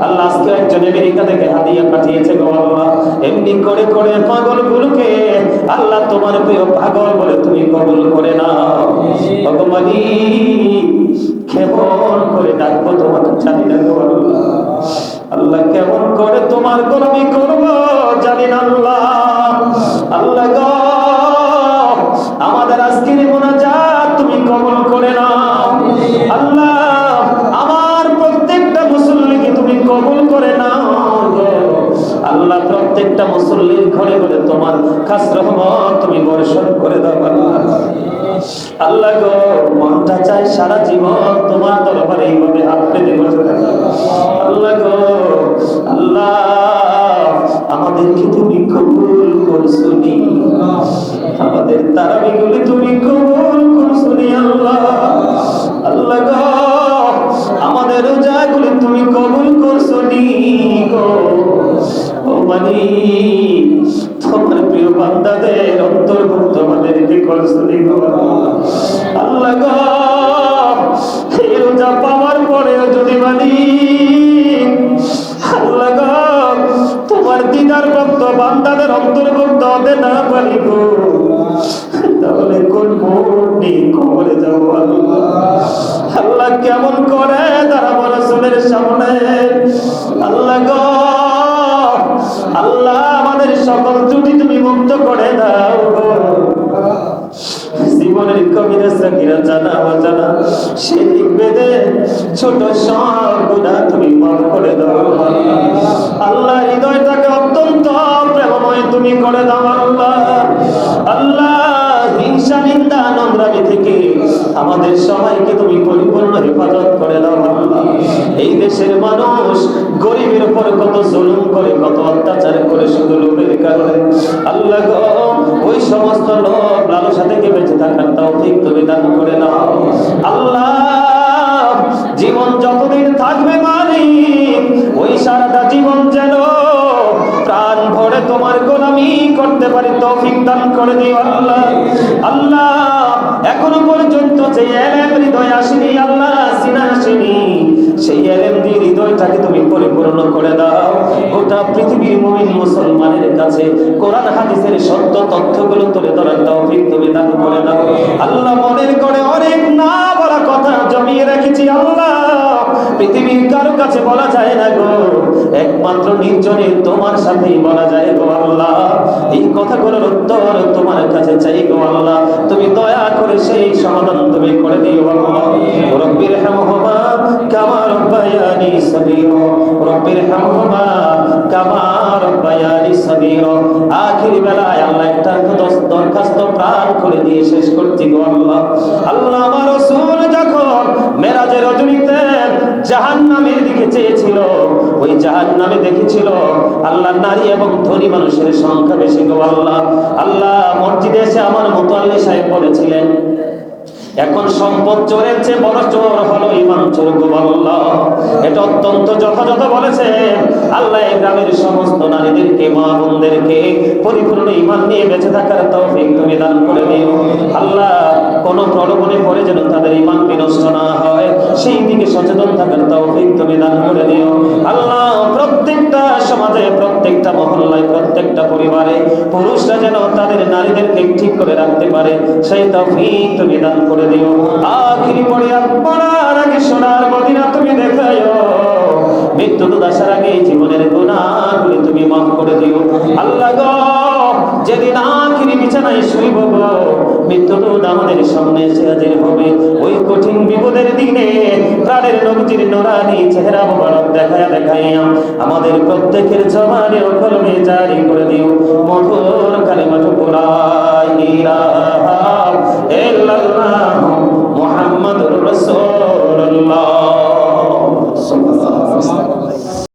আল্লাহ আজকে একজন আমেরিকা থেকে হাদিয়া পাঠিয়েছে গো আল্লাহ। এমনি করে করে পাগলগুলোকে আল্লাহ তোমার প্রিয় পাগল বলে তুমি কবুল করে নাও। ওগো মালিক কেমন করে ডাকবো তোমাকে জানি না গো আল্লাহ। আল্লাহ কেমন করে তোমার গোলামি করব জানি না আল্লাহ। আল্লাহ গো আমাদের আজকের মোনাজাত তুমি কবুল করে নাও। আল্লাহ আমার প্রত্যেকটা মুসল্লিকে তুমি কবুল করে নাও গো আল্লাহ। প্রত্যেকটা মুসল্লির ঘরে ঘরে তোমার খাস রহমত তুমি বর্ষণ করে দাও আল্লাহ। আল্লাহ গো মনটা চাই সারা জীবন তোমার দরবারে এইভাবে হাত পেতে বসে থাকি। আল্লাহ গো আল্লাহ আমাদেরকে তুমি কবুল করছুনি, আমাদের তারাবিগুলি তুমি কবুল করছুনি আল্লাহ। আল্লাহ গো আমাদের রোজাগুলি তুমি কবুল করছুনি গো। ও মালিক তোমার প্রিয় বান্দাদের অন্তর্ভুক্ত আমাদেরকে করছুনি গো আল্লাহ গো। এই রোজা পাওয়ার পরেও যদি মালিক আল্লাহ গো তোমার দিদার প্রাপ্ত বান্দাদের অন্তর্ভুক্ত হতে না পারি গো, তাহলে কোন মুখ করে যাবো আল্লাহ। আল্লাহ কেমন করে দাঁড়াবো রাসূলের সামনে আল্লাহ গো। আল্লাহ আমাদের সকল ত্রুটি তুমি মুক্ত করে দাও গো। জীবনের কবিরা সাকিরা জানা অজানা শিরক বেদে ছোট সব গুনাহ তুমি মাফ করে দাও আল্লাহ। হৃদয়টাকে অত্যন্ত প্রেমময় তুমি করে দাও আল্লাহ। আল্লাহ হিংসা নিন্দা নোংরামি থেকে আমাদের সবাইকে তুমি পরিপূর্ণ হেফাজত করে দাও আল্লাহ। এই দেশের মানুষ গরিবের উপর কত জুলুম করে কত অত্যাচার করে শুধু লোভের কারণে আল্লাহ গো ওই সমস্ত লোভ লালসা থেকে বেঁচে থাকার তৌফিক তুমি দান করে দাও আল্লাহ। জীবন যতদিন থাকবে মালিক ওই সারাটা জীবন যেন প্রাণ ভরে তোমার গোলামি করতে পারি তৌফিক দান করে দিও আল্লাহ। আল্লাহ এখনো পর্যন্ত যে ইলম হৃদয়ে আসেনি আল্লাহ সিনা আসেনি সেই ইলম দিয়ে হৃদয়টাকে তুমি পরিপূর্ণ করে দাও। গোটা পৃথিবীর মুমিন মুসলমানের কাছে কোরআন হাদিসের সত্য তথ্যগুলো তুলে ধরার তৌফিক তুমি দান করে দাও আল্লাহ। মনের করে অনেক না বলা কথা জমিয়ে রেখেছি আল্লাহ, পৃথিবীর কারো কাছে বলা যায় না গো, একমাত্র নির্জনে তোমার সাথেই বলা যায় গো আল্লাহ। এই কথাগুলোর উত্তর তোমার কাছে চাই গো আল্লাহ। তুমি দয়া করে সেই সমাধান তুমি করে দিও আল্লাহ। রব্বির হামহুমা কামা রব্বায়ানি সগীরা, রব্বির হামহুমা কামা রব্বায়ানি সগীরা। আখির বেলায় আল্লাহ একটা দরখাস্ত প্রাণ করে দিয়ে শেষ করছি গো আল্লাহ। আল্লাহ আমার রাসূল যখন মেরাজের রজনীতে জাহান্নামের দিকে চেয়েছিল ওই জাহান্নামে দেখেছিল আল্লাহ নারী এবং ধনী মানুষের সংখ্যা বেশি গো আল্লাহ। আল্লাহ মসজিদে এসে আমার মুতাল্লি সাহেব বলেছিলেন, এখন সম্পদ চোরের চেয়ে বড় চোর হলো ঈমান চোর গো আল্লাহ। এটা অত্যন্ত যথাযথ বলেছে আল্লাহ। এই গ্রামের সমস্ত নারীদেরকে, মা বোনদেরকে পরিপূর্ণ ঈমান নিয়ে বেঁচে থাকার তৌফিক তুমি দান করে দিও আল্লাহ। কোন প্রলোভনে পড়ে যেন তাদের ঈমান বিনষ্ট না হয়, সেই দিকে সচেতন থাকার তৌফিক তুমি দান করে দিও আল্লাহ। প্রত্যেকটা সমাজে, প্রত্যেকটা মহল্লায়, প্রত্যেকটা পরিবারে পুরুষরা যেন তাদের নারীদেরকে ঠিক করে রাখতে পারে, সেই তৌফিক তুমি দান করে দিও। আখিরি পড়ে আপনার আগে সোনার মদিনা তুমি দেখায়ো, মৃত্যু দুদাসার আগে জীবনের গুনাহগুলি তুমি মাফ করে দিও আল্লাহ গো। যেদিন আখিরি বিছানায় শুইব গো, মৃত্যু দুধ আমাদের সামনে এসে হাজির হবে, ওই কঠিন বিপদের দিনে প্রাণের নবীজির নূরানি চেহারা মোবারক দেখায়া দেখাইয়া আমাদের প্রত্যেকের জবানে ও কলমে জারি করে দিও মধুর কালিমাটুকু লা ইলাহা